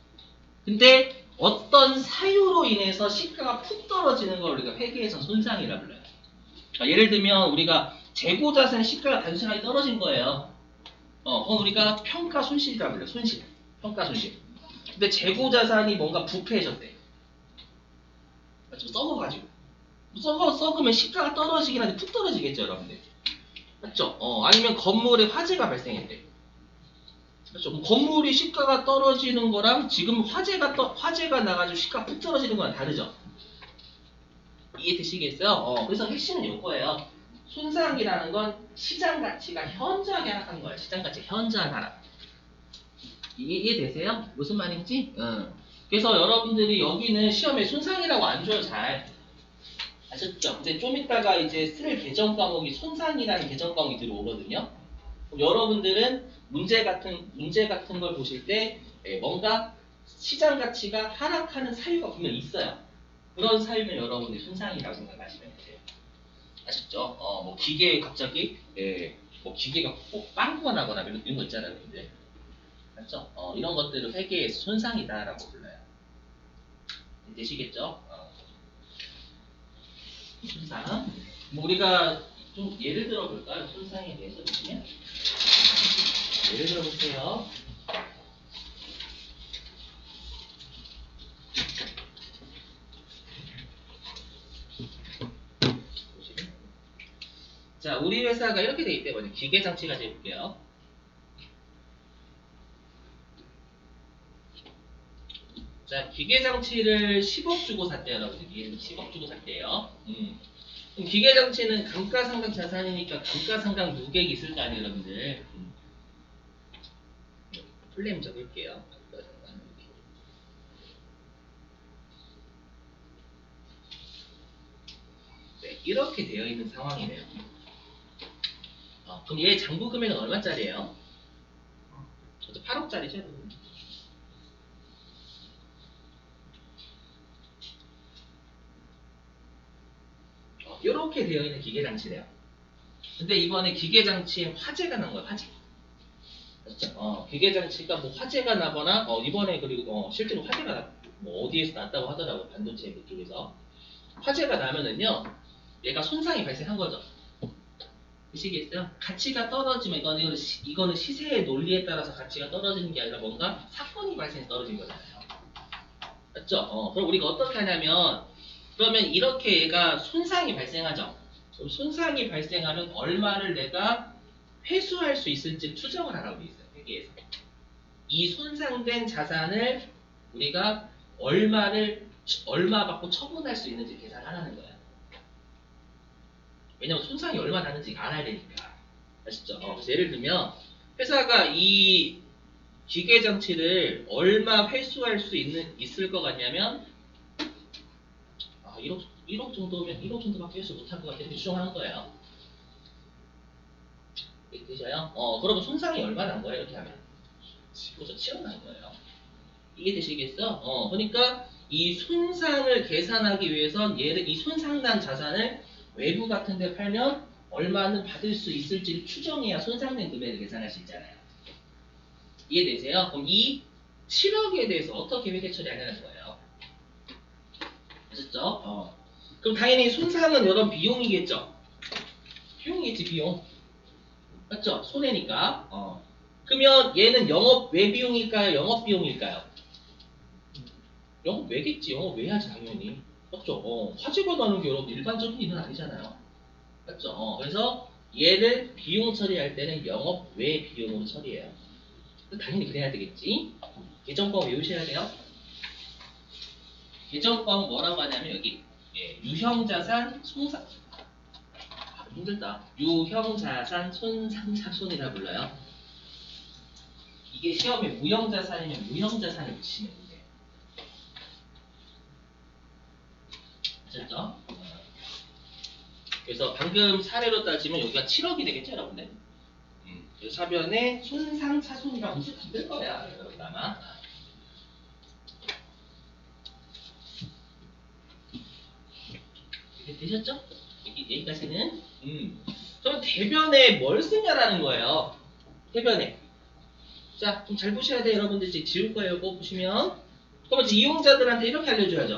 근데 어떤 사유로 인해서 시가가 푹 떨어지는 걸 우리가 회계에서 손상이라 불러요. 그러니까 예를 들면 우리가 재고자산 시가가 단순하게 떨어진 거예요. 그건 우리가 평가 손실이라 불러요. 손실. 평가 손실. 근데 재고자산이 뭔가 부패해졌대. 맞죠? 썩어가지고. 썩으면 시가가 떨어지긴 한데 푹 떨어지겠죠, 여러분들. 맞죠? 아니면 건물에 화재가 발생했대. 그렇죠. 건물이 시가가 떨어지는 거랑 지금 화재가 나가지고 시가가 푹 떨어지는 거랑 다르죠. 이해되시겠어요? 그래서 핵심은 이거예요. 손상이라는 건 시장 가치가 현저하게 하락한 거예요. 시장 가치 현저한 하락. 이해되세요? 무슨 말인지? 그래서 여러분들이 여기는 시험에 손상이라고 안 줘요, 잘. 아셨죠? 근데 좀 이따가 이제 쓸 개정 과목이 손상이라는 개정 과목이 들어오거든요. 그럼 여러분들은 문제 같은 걸 보실 때 뭔가 시장 가치가 하락하는 사유가 분명히 있어요. 그런 사유는 여러분이 손상이라고 생각하시면 돼요. 아셨죠? 뭐 기계에 갑자기 뭐 기계가 빵꾸가 나거나 이런 거 있잖아요, 근데 맞죠? 이런 것들을 회계에서 손상이다라고 불러요. 되시겠죠? 손상. 뭐 우리가 좀 예를 들어 볼까요? 손상에 대해서 보시면 예를 들어 보세요. 자, 우리 회사가 이렇게 돼 있대요. 기계장치가 해볼게요. 자, 기계장치를 10억 주고 샀대요, 여러분들. 10억 주고 샀대요. 그럼 기계장치는 감가상각 자산이니까 감가상각 누객이 있을 거 아니에요, 여러분들. 플레임 적을게요. 감가상각 누객. 네, 이렇게 되어 있는 상황이네요. 그럼 얘 장부 금액은 얼마짜리예요? 8억짜리죠? 이렇게 되어 있는 기계장치래요. 근데 이번에 기계장치에 화재가 난 거예요, 화재. 그렇죠? 기계장치가 뭐 화재가 나거나, 이번에 그리고 실제로 화재가 뭐 어디에서 났다고 하더라고요, 반도체 그쪽에서. 화재가 나면은요, 얘가 손상이 발생한 거죠. 아시겠어요? 가치가 떨어지면 이거는 시세의 논리에 따라서 가치가 떨어지는 게 아니라 뭔가 사건이 발생해서 떨어진 거잖아요. 맞죠? 그럼 우리가 어떻게 하냐면 그러면 이렇게 얘가 손상이 발생하죠. 그럼 손상이 발생하면 얼마를 내가 회수할 수 있을지 추정을 하라고 돼 있어요. 회계에서. 이 손상된 자산을 우리가 얼마 받고 처분할 수 있는지 계산하라는 거야. 왜냐면 손상이 얼마 나는지 알아야 되니까. 아시죠? 그래서 예를 들면 회사가 이 기계 장치를 얼마 회수할 수 있을 것 같냐면 1억 정도면 1억 정도밖에 회수 못할 것 같아서 추정하는 거예요. 되셔요? 그러면 손상이 얼마 난 거예요? 이렇게 하면 그래서 7억 난 거예요. 이해되시겠어? 그러니까 이 손상을 계산하기 위해선 얘를 이 손상난 자산을 외부 같은 데 팔면 얼마는 받을 수 있을지를 추정해야 손상된 금액을 계산할 수 있잖아요. 이해되세요? 그럼 이 7억에 대해서 어떻게 회계 처리하냐는 거예요. 아셨죠? 그럼 당연히 손상은 여러분 비용이겠죠? 비용이겠지, 비용. 맞죠? 손해니까. 그러면 얘는 영업 외비용일까요? 영업 비용일까요? 영업 외겠지. 영업 외야지 당연히. 맞죠? 화재가 나는 게 여러분 일반적인 일은 아니잖아요. 맞죠? 그래서 얘를 비용 처리할 때는 영업 외 비용으로 처리해요. 당연히 그래야 되겠지. 계정법 외우셔야 돼요. 계정법 뭐라고 하냐면 여기 유형자산 손상 힘들다. 유형자산 손상차손이라 불러요. 이게 시험에 무형자산이면 무형자산을 붙이면 돼요. 아셨죠? 그래서 방금 사례로 따지면 여기가 7억이 되겠죠, 여러분들? 그래서 사변에 손상차손이라고 뜰 거야, 여러분 아마. 이렇게 되셨죠? 여기까지는. 그럼 대변에 뭘 쓰냐라는 거예요. 대변에. 자, 좀 잘 보셔야 돼요, 여러분들. 이제 지울 거예요, 이거 보시면. 그러면 이제 이용자들한테 이렇게 알려줘야죠.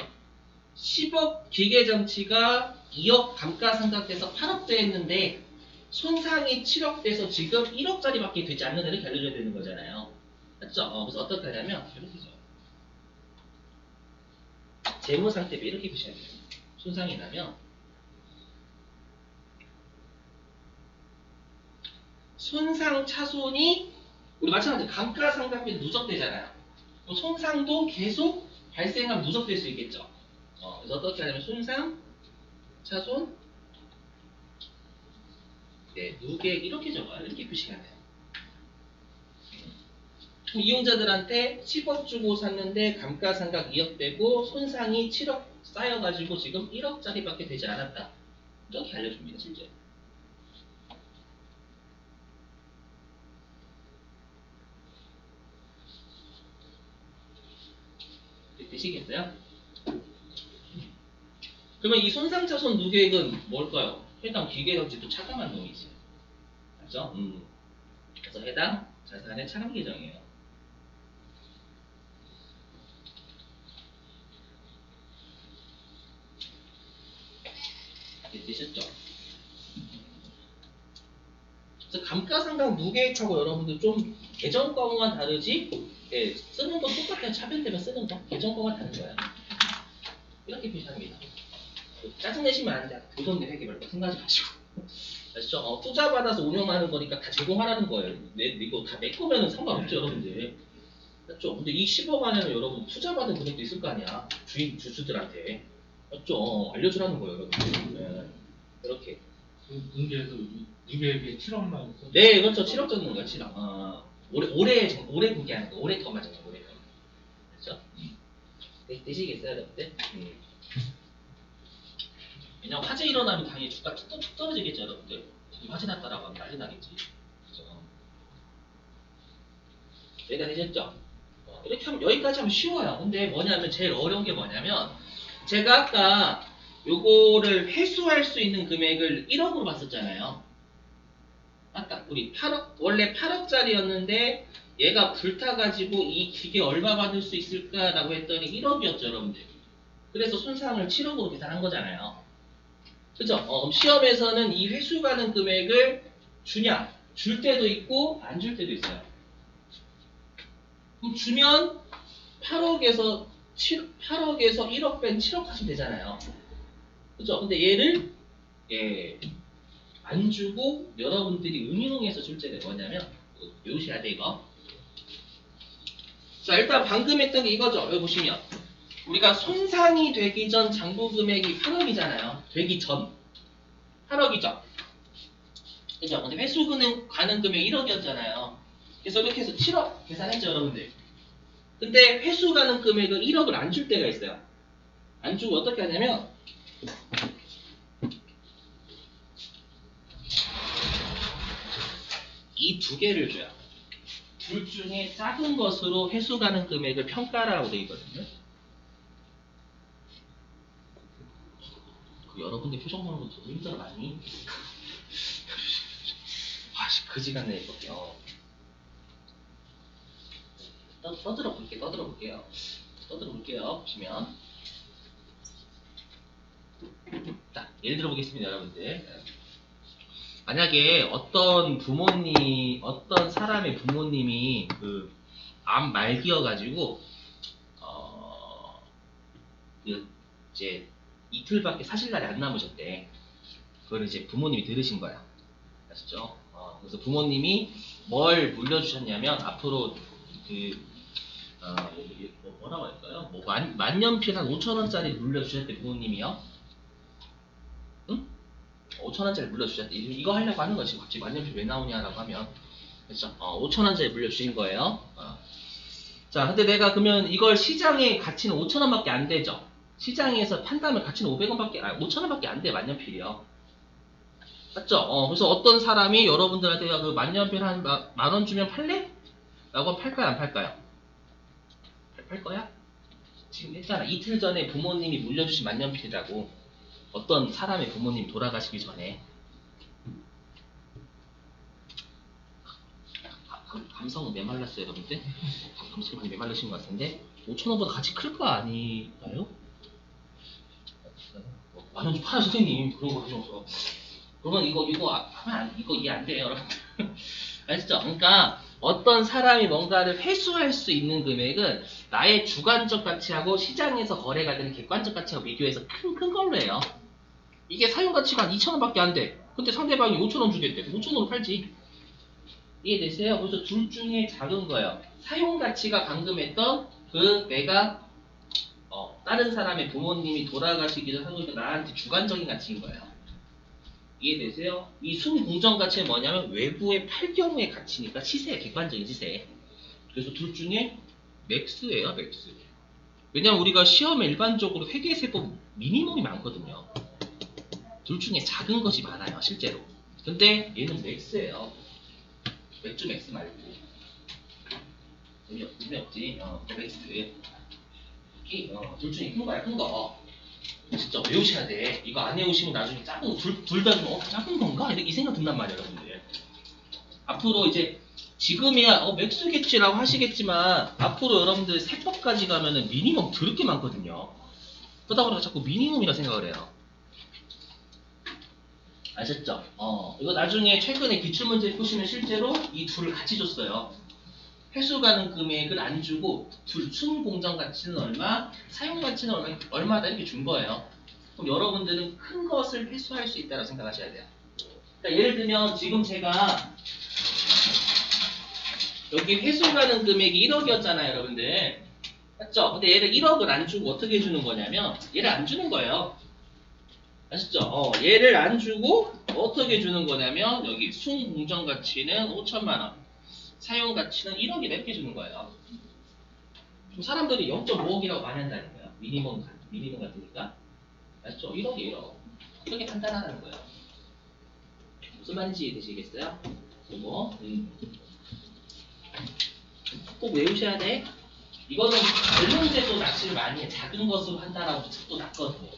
10억 기계장치가 2억 감가상각돼서 8억 됐는데 손상이 7억 돼서 지금 1억짜리밖에 되지 않는다 이렇게 알려줘야 되는 거잖아요. 맞죠? 그래서 어떻게 하냐면 이렇게죠. 재무상태비 이렇게 보셔야 돼요. 손상이 나면 손상 차손이 우리 마찬가지로 감가상각비 누적되잖아요. 손상도 계속 발생하면 누적될 수 있겠죠. 그래서 어떻게 하냐면 손상, 차손, 누계액 이렇게 적어요. 이렇게 표시가 돼요. 그럼 이용자들한테 10억 주고 샀는데 감가상각 2억 되고 손상이 7억 쌓여가지고 지금 1억짜리밖에 되지 않았다. 이렇게 알려줍니다. 실제. 되시겠어요? 그러면 이 손상차손 누계액은 뭘까요? 해당 기계장치 또 차감한 놈이지. 맞죠? 그래서 해당 자산의 차감 계정이에요. 되셨죠? 그래서 감가상각 누계액하고 여러분들 좀 계정과만 다르지? 쓰는 건 똑같아요. 차변되면 쓰는 거. 계정과만 다른 거야. 이렇게 표시합니다. 짜증내시면 안 돼. 도전내 회계 말고 생각하지 마시고. 아시죠? 투자 받아서 운영하는 거니까 다 제공하라는 거예요. 이거 다 내 거면은 상관없죠, 여러분들. 맞죠? 근데 이 10억 안에는 여러분 투자 받은 금액도 있을 거 아니야. 주주들한테. 맞죠? 알려주라는 거예요, 여러분들. 네. 이렇게.
문제에서 누계액에 7억만 써.
네, 그렇죠. 7억 적는 거야, 7억. 올해 보기하는 거. 올해 터만 적는 거, 올해 터. 그렇죠? 되시겠어요, 여러분들? 왜냐면 화재 일어나면 당연히 주가 툭 떨어지겠죠, 여러분들. 화재 났다라고 하면 난리 나겠지. 그죠? 여기가 되셨죠? 이렇게 하면, 여기까지 하면 쉬워요. 근데 뭐냐면, 제일 어려운 게 뭐냐면, 제가 아까 요거를 회수할 수 있는 금액을 1억으로 봤었잖아요. 아까 우리 8억, 원래 8억짜리였는데, 얘가 불타가지고 이 기계 얼마 받을 수 있을까라고 했더니 1억이었죠, 여러분들. 그래서 손상을 7억으로 계산한 거잖아요. 그죠? 그럼 시험에서는 이 회수 가능 금액을 주냐? 줄 때도 있고 안 줄 때도 있어요. 그럼 주면 8억에서 1억 뺀 7억 하시면 되잖아요. 그죠? 근데 얘를 안 주고 여러분들이 응용해서 줄 때가 뭐냐면 외우셔야 돼 이거. 자 일단 방금 했던 게 이거죠. 여기 보시면 우리가 손상이 되기 전 장부 금액이 8억이잖아요. 되기 전 8억이죠. 그죠? 근데 회수금액 가는 금액 1억이었잖아요. 그래서 이렇게 해서 7억 계산했죠 여러분들. 근데 회수 가는 금액은 1억을 안 줄 때가 있어요. 안 주고 어떻게 하냐면 이 두 개를 줘요. 둘 중에 작은 것으로 회수 가는 금액을 평가라고 되어 있거든요. 그 여러분들 표정 보는 거 너무 힘들어 많이. 아씨 그지같네 이거. 떠들어 볼게요. 보시면 자 예를 들어 보겠습니다 여러분들. 만약에 어떤 사람의 부모님이 그 암 말기여가지고 이제 이틀밖에 사실 날이 안 남으셨대. 그걸 이제 부모님이 들으신 거야. 아시죠? 그래서 부모님이 뭘 물려주셨냐면 앞으로 뭐라고 할까요? 뭐 만년필 한 5,000원짜리 물려주셨대 부모님이요. 응? 5,000원짜리 물려주셨대. 이거 하려고 하는 거지. 갑자기 만년필 왜 나오냐라고 하면 그렇죠? 5,000원짜리 물려주신 거예요. 자, 근데 내가 그러면 이걸 시장의 가치는 5,000원밖에 안 되죠. 시장에서 판다면 가치는 5,000원밖에 안 돼, 만년필이요. 맞죠? 그래서 어떤 사람이 여러분들한테 그 만년필 한 만 원 주면 팔래? 라고 하면 팔까요, 안 팔까요? 팔 거야? 지금 했잖아. 이틀 전에 부모님이 물려주신 만년필이라고. 어떤 사람의 부모님 돌아가시기 전에. 감성은 메말랐어요, 여러분들? 감성이 많이 메말르신 것 같은데 5,000원보다 가치 클 거 아닌가요? 만원 좀 팔아 선생님 그런 거 하셔서 그러면 이거 하면 이거 이해 안 돼요 여러분. 아시죠? 그러니까 어떤 사람이 뭔가를 회수할 수 있는 금액은 나의 주관적 가치하고 시장에서 거래가 되는 객관적 가치하고 비교해서 큰 걸로 해요. 이게 사용 가치가 한 2,000원밖에 안 돼. 근데 상대방이 5,000원 주겠대. 5,000원으로 팔지. 이해되세요? 그래서 둘 중에 작은 거예요. 사용 가치가 방금 했던 그 내가 다른 사람의 부모님이 돌아가시기 전 하고 있는 나한테 주관적인 가치인 거예요. 이해되세요? 이 순공정 가치는 뭐냐면 외부에 팔 경우의 가치니까 시세, 객관적인 시세. 그래서 둘 중에 맥스예요, 맥스. 왜냐면 우리가 시험에 일반적으로 회계세법 미니멈이 많거든요. 둘 중에 작은 것이 많아요, 실제로. 근데 얘는 맥스예요. 맥주 맥스 말고. 의미없지. 맥스. 둘 중에 큰 거야, 큰 거. 진짜 외우셔야 돼. 이거 안 외우시면 나중에 작은 둘 다 작은 건가? 이 생각 든단 말이야, 여러분들. 앞으로 이제 지금이야 맥스겠지라고 하시겠지만 앞으로 여러분들 세법까지 가면은 미니멈 더럽게 많거든요. 그러다 보니까 자꾸 미니멈이라 생각을 해요. 아셨죠? 이거 나중에 최근에 기출문제 보시면 실제로 이 둘을 같이 줬어요. 회수 가는 금액을 안 주고 순공정 가치는 얼마, 사용 가치는 얼마다 이렇게 준 거예요. 그럼 여러분들은 큰 것을 회수할 수 있다고 생각하셔야 돼요. 그러니까 예를 들면 지금 제가 여기 회수 가는 금액이 1억이었잖아요, 여러분들. 맞죠? 근데 얘를 1억을 안 주고 어떻게 주는 거냐면 얘를 안 주는 거예요. 아시죠? 얘를 안 주고 어떻게 주는 거냐면 여기 순공정 가치는 5천만 원, 사용 가치는 1억이다 이렇게 주는 거예요. 좀 사람들이 0.5억이라고 많이 한다는 거예요. 미니멈 같으니까. 아시죠? 1억이 1억. 어떻게 판단하는 거예요? 무슨 말인지 이해되시겠어요? 이거 꼭 외우셔야 돼. 이거는 발문제도 낚시를 많이 해. 작은 것으로 한다라고 또 낚거든요.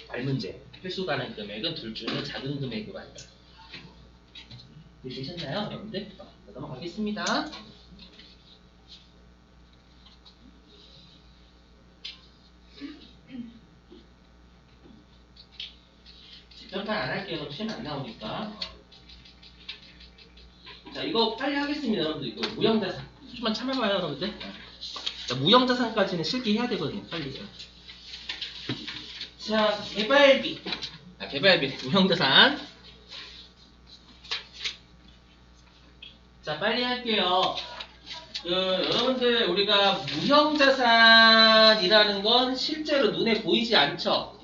발문제. 회수 가는 금액은 둘 중에 작은 금액으로 한다. 되셨나요, 여러분들? 넘어가겠습니다. 집평판 안 할게요. 시험 안 나오니까. 자, 이거 빨리 하겠습니다, 여러분들. 이거 무형자산. 좀만 참아봐요, 여러분들. 자, 무형자산까지는 실기해야 되거든요, 빨리. 자, 개발비. 무형자산. 자, 빨리 할게요. 여러분들, 우리가 무형자산이라는 건 실제로 눈에 보이지 않죠?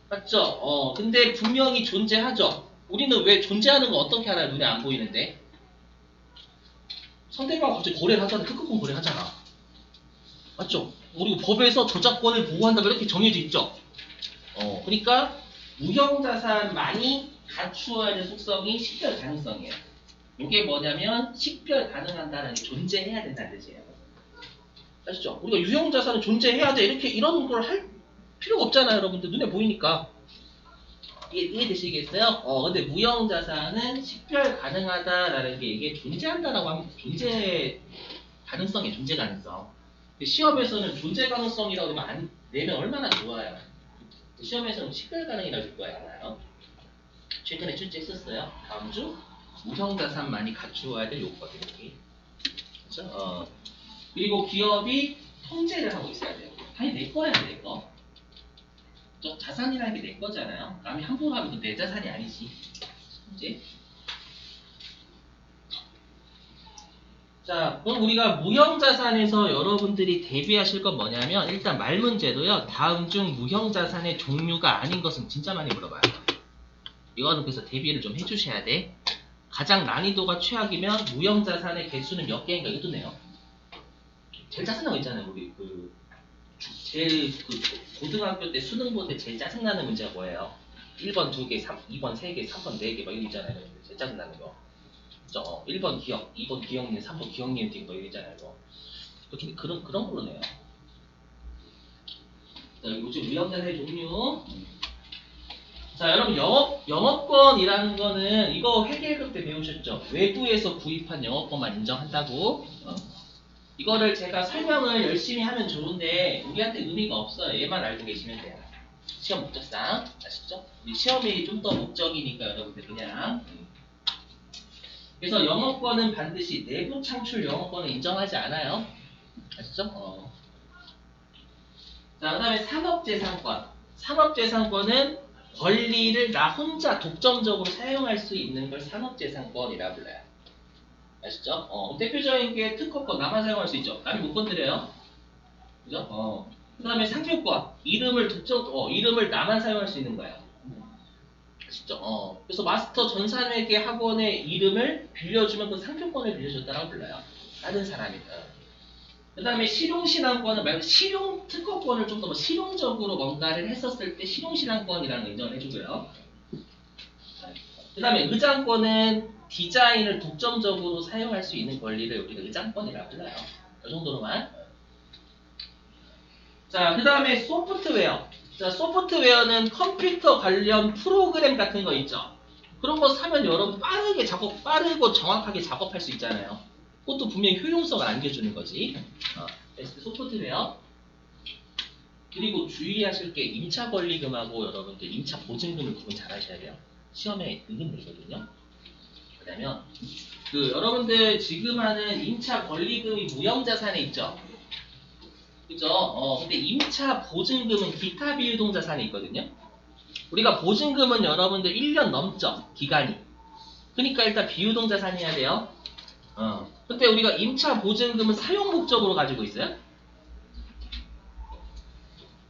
맞죠? 근데 분명히 존재하죠? 우리는 왜 존재하는 거 어떻게 알아요? 눈에 안 보이는데? 상대방 갑자기 거래를 하잖아. 특허권 거래하잖아. 맞죠? 그리고 법에서 저작권을 보호한다고 이렇게 정해져 있죠? 그러니까 무형자산만이 갖추어야 될 속성이 식별 가능성이에요. 이게 뭐냐면 식별 가능한다는 게 존재해야 된다는 뜻이에요. 아시죠? 우리가 유형자산은 존재해야 돼 이렇게 이런 걸 할 필요가 없잖아요, 여러분들. 눈에 보이니까. 이해되시겠어요? 근데 무형자산은 식별 가능하다라는 게 이게 존재한다라고 하면 존재 가능성이에요, 존재 가능성. 근데 시험에서는 존재 가능성이라고 내면 얼마나 좋아요. 시험에서는 식별 가능이라고 줄 거예요, 알아요? 최근에 출제했었어요. 다음 주 무형자산만이 갖추어야 될 요건 이렇게. 그렇죠? 그리고 기업이 통제를 하고 있어야 돼요. 아니 내 거야 내 거. 저 자산이라는 게 내 거잖아요. 남이 함부로 하면 그 내 자산이 아니지. 통제. 자, 그럼 우리가 무형자산에서 여러분들이 대비하실 건 뭐냐면 일단 말문제도요. 다음 중 무형자산의 종류가 아닌 것은 진짜 많이 물어봐요. 이거는 그래서 대비를 좀 해주셔야 돼. 가장 난이도가 최악이면 무형자산의 개수는 몇 개인가 이것도 네요. 제일 짜증나는 거 있잖아요. 우리 제일 고등학교 때 수능 볼 때 제일 짜증나는 문제가 뭐예요? 1번 2개, 2번 3개, 3번 4개 막 이거 있잖아요. 제일 짜증나는 거. 그죠? 1번 기억, 2번 기억님, 3번 기억님 뭐 이거 있잖아요. 그런 걸로 내요. 자, 요즘 무형자산의 종류. 자, 여러분 영업권이라는 거는 이거 회계급 때 배우셨죠? 외부에서 구입한 영업권만 인정한다고. 이거를 제가 설명을 열심히 하면 좋은데 우리한테 의미가 없어요. 얘만 알고 계시면 돼요. 시험 목적상 아시죠? 우리 시험이 좀 더 목적이니까 여러분들 그냥. 그래서 영업권은 반드시 내부 창출 영업권을 인정하지 않아요. 아시죠? 자, 그 다음에 산업재산권. 산업재산권은 권리를 나 혼자 독점적으로 사용할 수 있는 걸 산업재산권이라 불러요. 아시죠? 대표적인 게 특허권 나만 사용할 수 있죠. 남이 못 건드려요. 그죠? 그 다음에 상표권. 이름을 나만 사용할 수 있는 거예요. 아시죠? 그래서 마스터 전산회계 학원의 이름을 빌려주면 그 상표권을 빌려줬다라고 불러요. 다른 사람이든. 그 다음에 실용신앙권은 말고 실용 특허권을 좀 더 실용적으로 뭔가를 했었을 때 실용신앙권이라는 걸 인정을 해주고요. 그 다음에 의장권은 디자인을 독점적으로 사용할 수 있는 권리를 우리가 의장권이라고 불러요. 이 정도로만. 자, 그 다음에 소프트웨어. 자, 소프트웨어는 컴퓨터 관련 프로그램 같은 거 있죠. 그런 거 사면 여러분 빠르고 정확하게 작업할 수 있잖아요. 그것도 분명히 효용성을 안겨주는 거지. 소프트웨어. 그리고 주의하실 게 임차 권리금하고 여러분들 임차 보증금을 구분 잘 하셔야 돼요. 시험에 은근 되거든요. 왜냐면 여러분들 지금 하는 임차 권리금이 무형자산에 있죠. 그죠? 근데 임차 보증금은 기타 비유동자산에 있거든요. 우리가 보증금은 여러분들 1년 넘죠. 기간이. 그러니까 일단 비유동자산이어야 돼요. 근데 우리가 임차 보증금은 사용 목적으로 가지고 있어요?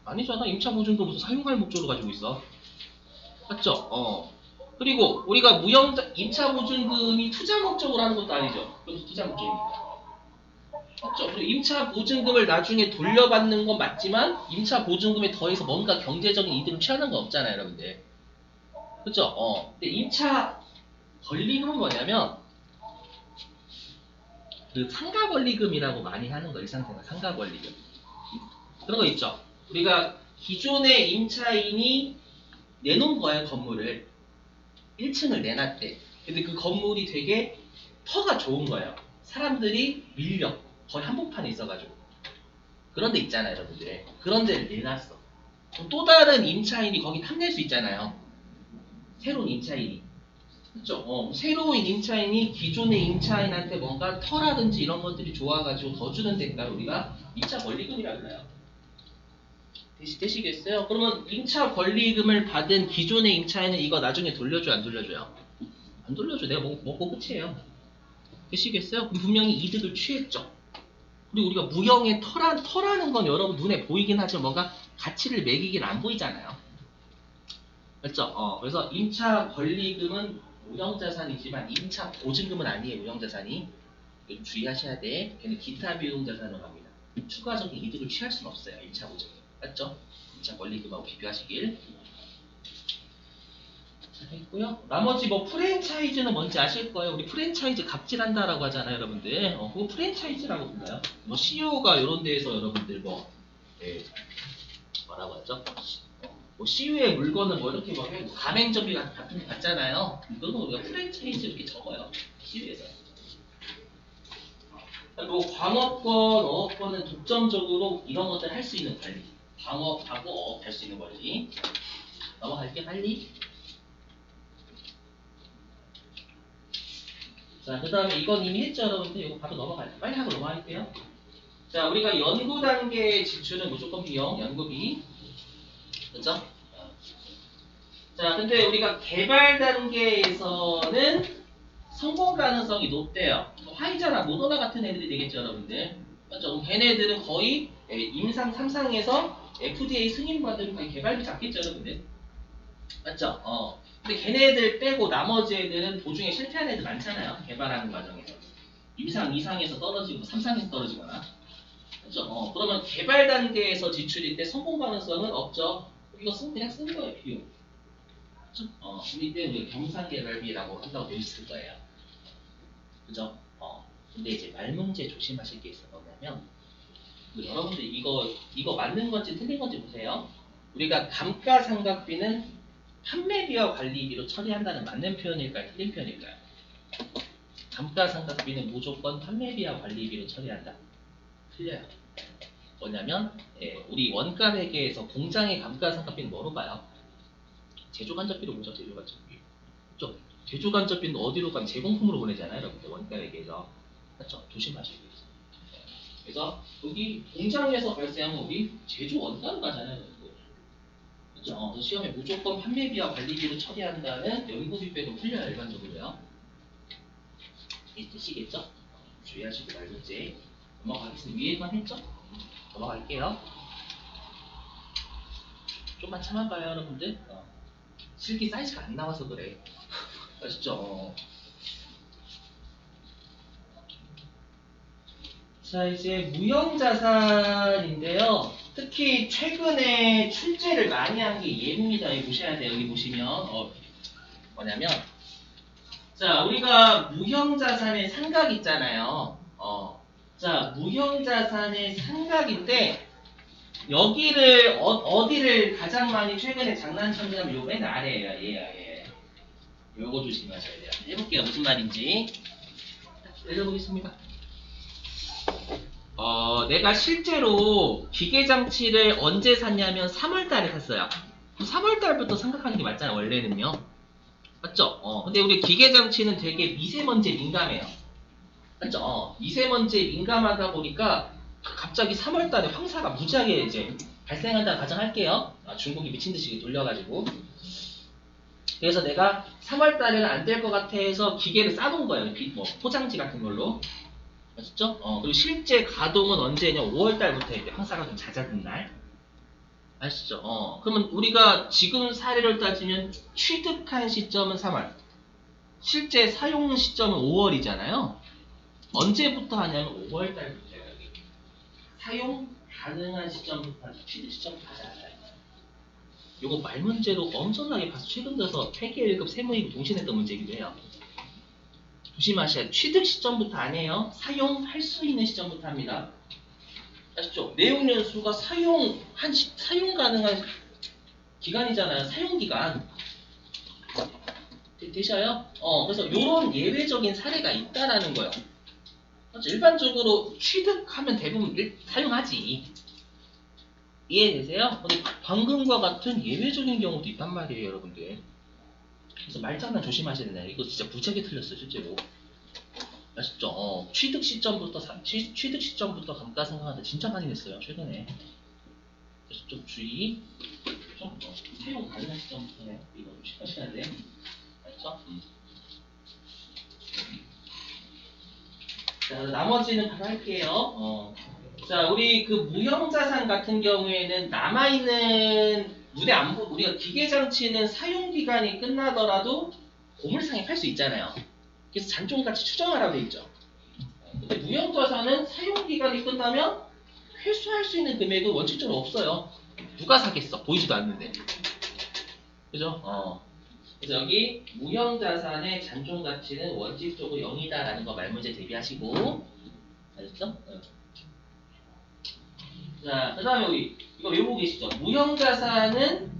아니잖아. 임차 보증금 무슨 사용할 목적으로 가지고 있어. 맞죠? 그리고 우리가 임차 보증금이 투자 목적으로 하는 것도 아니죠. 그래서 투자 목적입니까? 맞죠? 그리고 임차 보증금을 나중에 돌려받는 건 맞지만 임차 보증금에 더해서 뭔가 경제적인 이득을 취하는 건 없잖아요, 여러분들. 그죠? 근데 임차 권리금은 뭐냐면 상가 권리금이라고 많이 하는 거 일상생활 상가 권리금 그런 거 있죠. 우리가 기존의 임차인이 내놓은 거예요, 건물을. 1층을 내놨대. 근데 그 건물이 되게 터가 좋은 거예요. 사람들이 밀려. 거의 한복판에 있어가지고. 그런 데 있잖아요, 여러분들. 그런 데를 내놨어. 그럼 또 다른 임차인이 거기 탐낼 수 있잖아요. 새로운 임차인이. 그렇죠? 새로운 임차인이 기존의 임차인한테 뭔가 터라든지 이런 것들이 좋아가지고 더 주는 대가를 우리가 임차 권리금이라고 해요. 되시겠어요? 그러면 임차 권리금을 받은 기존의 임차인은 이거 나중에 돌려줘요, 안 돌려줘요? 안 돌려줘. 내가 먹고 끝이에요. 되시겠어요? 우리 분명히 이득을 취했죠. 그리고 우리가 무형의 터라는 건 여러분 눈에 보이긴 하지만 뭔가 가치를 매기긴 안 보이잖아요. 맞죠? 그래서 임차 권리금은 무형자산이지만 임차 보증금은 아니에요. 무형자산이. 이거 주의하셔야 돼. 걔는 기타 비용자산으로 갑니다. 추가적인 이득을 취할 수는 없어요. 임차 보증금. 맞죠? 임차 권리금하고 비교하시길. 자, 했고요. 나머지 뭐 프랜차이즈는 뭔지 아실 거예요. 우리 프랜차이즈 갑질한다라고 하잖아요, 여러분들. 그거 프랜차이즈라고 불러요. 뭐 CEO가 이런 데에서 여러분들 뭐 뭐라고 하죠? 뭐 CU의 물건은 뭐 이렇게 뭐 가맹점이 같은 거 같잖아요. 이거는 우리가 프랜차이즈 이렇게 적어요. CU에서. 뭐 광업권, 어업권은 독점적으로 이런 것들 할 수 있는 관리. 광업하고 어업 할 수 있는 관리. 넘어갈게 빨리. 자, 그 다음에 이건 이미 했죠, 여러분들. 이거 바로 넘어갈게요. 빨리 하고 넘어갈게요. 자, 우리가 연구 단계 지출은 무조건 비용, 연구비. 그죠? 자, 근데 우리가 개발 단계에서는 성공 가능성이 높대요. 화이자나 모더나 같은 애들이 되겠죠, 여러분들. 맞죠? 걔네들은 거의 임상 3상에서 FDA 승인받은 거의 개발비 잡겠죠, 여러분들. 맞죠? 근데 걔네들 빼고 나머지 애들은 도중에 실패한 애들 많잖아요. 개발하는 과정에서. 임상 2상에서 떨어지고 3상에서 떨어지거나. 그렇죠? 그러면 개발 단계에서 지출일 때 성공 가능성은 없죠. 이거 그냥 쓴 거예요, 비용. 그렇죠? 우리 때 우리 경산 개발비라고 한다고 되어 있을 거예요. 그죠? 근데 이제 말 문제 조심하실 게 있어. 뭐냐면 여러분들 이거 맞는 건지 틀린 건지 보세요. 우리가 감가상각비는 판매비와 관리비로 처리한다는 맞는 표현일까요? 틀린 표현일까요? 감가상각비는 무조건 판매비와 관리비로 처리한다. 틀려요. 뭐냐면 우리 원가 회계에서 공장의 감가상각비는 뭐로 봐요? 제조간접비로 보죠. 제조간접비. 그렇죠? 제조간접비는 어디로 가면 제공품으로 보내잖아요. 여러분들 원가 회계에서. 그렇죠? 조심하셔야 돼요. 그래서 여기 공장에서 발생하면 우리 제조 원가로 가잖아요. 그렇죠? 그래서 시험에 무조건 판매비와 관리비로 처리한다는 연구비 빼고 틀려요. 일반적으로요. 되시겠죠? 주의하시고 말 문제 넘어가겠습니다. 위에만 했죠? 넘어갈게요. 좀만 참아봐요, 여러분들. 실기 사이즈가 안 나와서 그래. 아시죠? 자, 이제 무형자산인데요. 특히 최근에 출제를 많이 한 게 얘입니다. 여기 보셔야 돼요. 여기 보시면 뭐냐면 자, 우리가 무형자산의 상각 있잖아요. 자, 무형자산의 상각인데 여기를 어디를 가장 많이 최근에 장난쳤냐면 요 맨 아래에요. 얘. 요거 조심하셔야 돼요. 해볼게요. 무슨 말인지 읽어보겠습니다. 내가 실제로 기계장치를 언제 샀냐면 3월달에 샀어요. 3월달부터 생각하는 게 맞잖아요. 원래는요. 맞죠? 근데 우리 기계장치는 되게 미세먼지에 민감해요. 맞죠? 미세먼지에 민감하다 보니까 갑자기 3월달에 황사가 무지하게 이제 발생한다는 가정할게요. 중국이 미친듯이 돌려가지고. 그래서 내가 3월달에는 안 될 것 같아 해서 기계를 싸놓은 거예요. 뭐 포장지 같은 걸로. 아셨죠? 그리고 실제 가동은 언제냐? 5월달부터 이제 황사가 좀 잦아든 날. 아시죠? 그러면 우리가 지금 사례를 따지면 취득한 시점은 3월. 실제 사용 시점은 5월이잖아요. 언제부터 하냐면 5월달부터예요. 사용 가능한 시점부터 취득 시점부터 하잖아요. 요거 말 문제로 엄청나게 봐서 최근 들어서 회계 1급 세무 2급 동시에 냈던 문제이기도 해요. 조심하셔야 취득 시점부터 아니에요. 사용할 수 있는 시점부터 합니다. 아시죠? 내용 연수가 사용 가능한 기간이잖아요. 사용 기간. 되셔요? 그래서 이런 예외적인 사례가 있다라는 거예요. 그렇죠? 일반적으로 취득하면 대부분 사용하지. 이해되세요? 근데 방금과 같은 예외적인 경우도 있단 말이에요, 여러분들. 그래서 말장난 조심하셔야 되나요? 이거 진짜 무지하게 틀렸어요, 실제로. 아시죠? 취득 시점부터 감가상각하는데 진짜 많이 냈어요, 최근에. 그래서 좀 주의. 좀 사용 가능한 시점부터요. 이거 조심하셔야 돼. 알죠? 자, 나머지는 바로 할게요. 자, 우리 그 무형자산 같은 경우에는 남아있는 눈에 안 보, 우리가 기계장치는 사용기간이 끝나더라도 고물상에 팔 수 있잖아요. 그래서 잔존가치 추정하라고 돼 있죠. 근데 무형자산은 사용기간이 끝나면 회수할 수 있는 금액은 원칙적으로 없어요. 누가 사겠어? 보이지도 않는데. 그죠? 그래서 여기 무형자산의 잔존가치는 원칙적으로 0이다라는 거 말문제 대비하시고. 알겠죠? 자, 그 다음에 우리 이거 외우고 계시죠? 무형자산은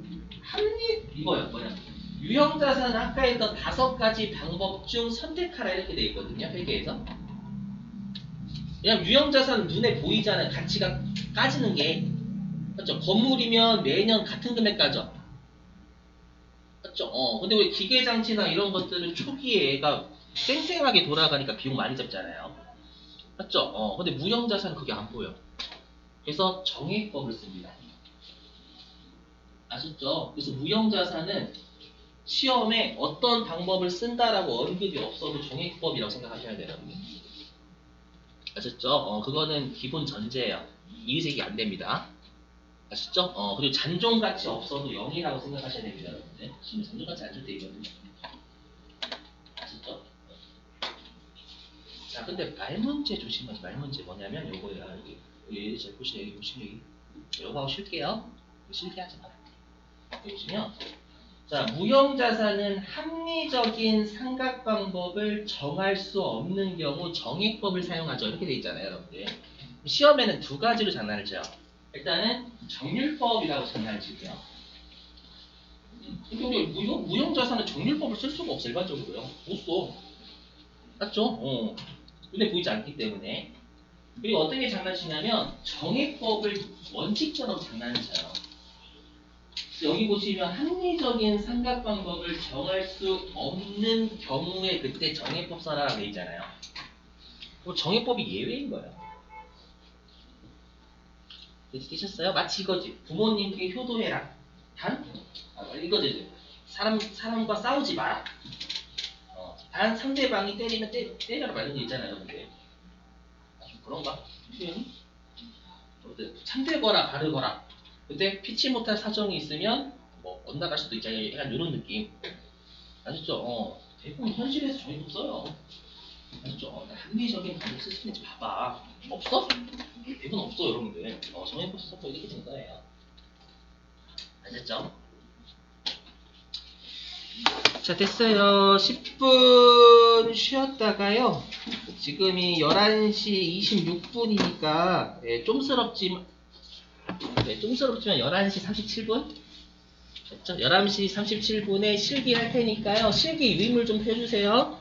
이거요. 뭐냐? 유형자산은 아까 했던 5가지 방법 중 선택하라 이렇게 돼 있거든요. 회계에서. 왜냐면 유형자산은 눈에 보이잖아요. 가치가 까지는 게. 그렇죠? 건물이면 매년 같은 금액 까죠. 그렇죠? 근데 왜 기계장치나 이런 것들은 초기에 얘가 쌩쌩하게 돌아가니까 비용 많이 잡잖아요. 맞죠? 근데 무형자산은 그게 안 보여. 그래서 정액법을 씁니다. 아셨죠? 그래서 무형자산은 시험에 어떤 방법을 쓴다라고 언급이 없어도 정액법이라고 생각하셔야 돼요. 아셨죠? 그거는 기본 전제예요. 이의제기 안 됩니다. 아셨죠? 그리고 잔존가치 없어도 0이라고 생각하셔야 됩니다, 여러분들. 지금 잔존가치 안 줄 때 있거든요. 아셨죠? 자, 근데 말문제 조심하세요. 말문제 뭐냐면 요거야. 여기 잘 보시면 여기 보시면 여기 요거 하고 쉴게요. 실게 하지 마요. 여기 보시면 자, 무형자산은 합리적인 상각 방법을 정할 수 없는 경우 정액법을 사용하죠. 이렇게 돼 있잖아요, 여러분들. 시험에는 2가지로 장난을 쳐요. 일단은 정률법이라고 장난을 칠게요. 근데 우리 무형자산은 정률법을 쓸 수가 없어, 일반적으로요. 못 써. 맞죠? 눈에 보이지 않기 때문에. 그리고 어떻게 장난치냐면 정액법을 원칙처럼 장난을 쳐요. 여기 보시면 합리적인 상각 방법을 정할 수 없는 경우에 그때 정액법 써라라고 돼 있잖아요. 그럼 정액법이 예외인 거예요. 되셨어요? 마치 이거지. 부모님께 효도해라. 이거지. 사람과 싸우지 마라. 단 상대방이 때리면 때려라 말는 거 있잖아요, 여러분들. 좀 그런가? 표현이? 참되거나 바르거라. 근데 피치 못할 사정이 있으면 뭐 엇나갈 수도 있잖아요. 약간 이런 느낌. 아셨죠? 대부분 현실에서 정의법 써요. 아셨죠? 합리적인 방법 쓸 수 있는지 봐봐. 없어? 대부분 없어, 여러분들. 정의법 써서 이렇게 된 거예요. 아셨죠? 자, 됐어요. 10분 쉬었다가요. 지금이 11시 26분이니까 좀 씀스럽지만 11시 37분? 됐죠? 11시 37분에 실기 할 테니까요. 실기 유인물 좀 펴주세요.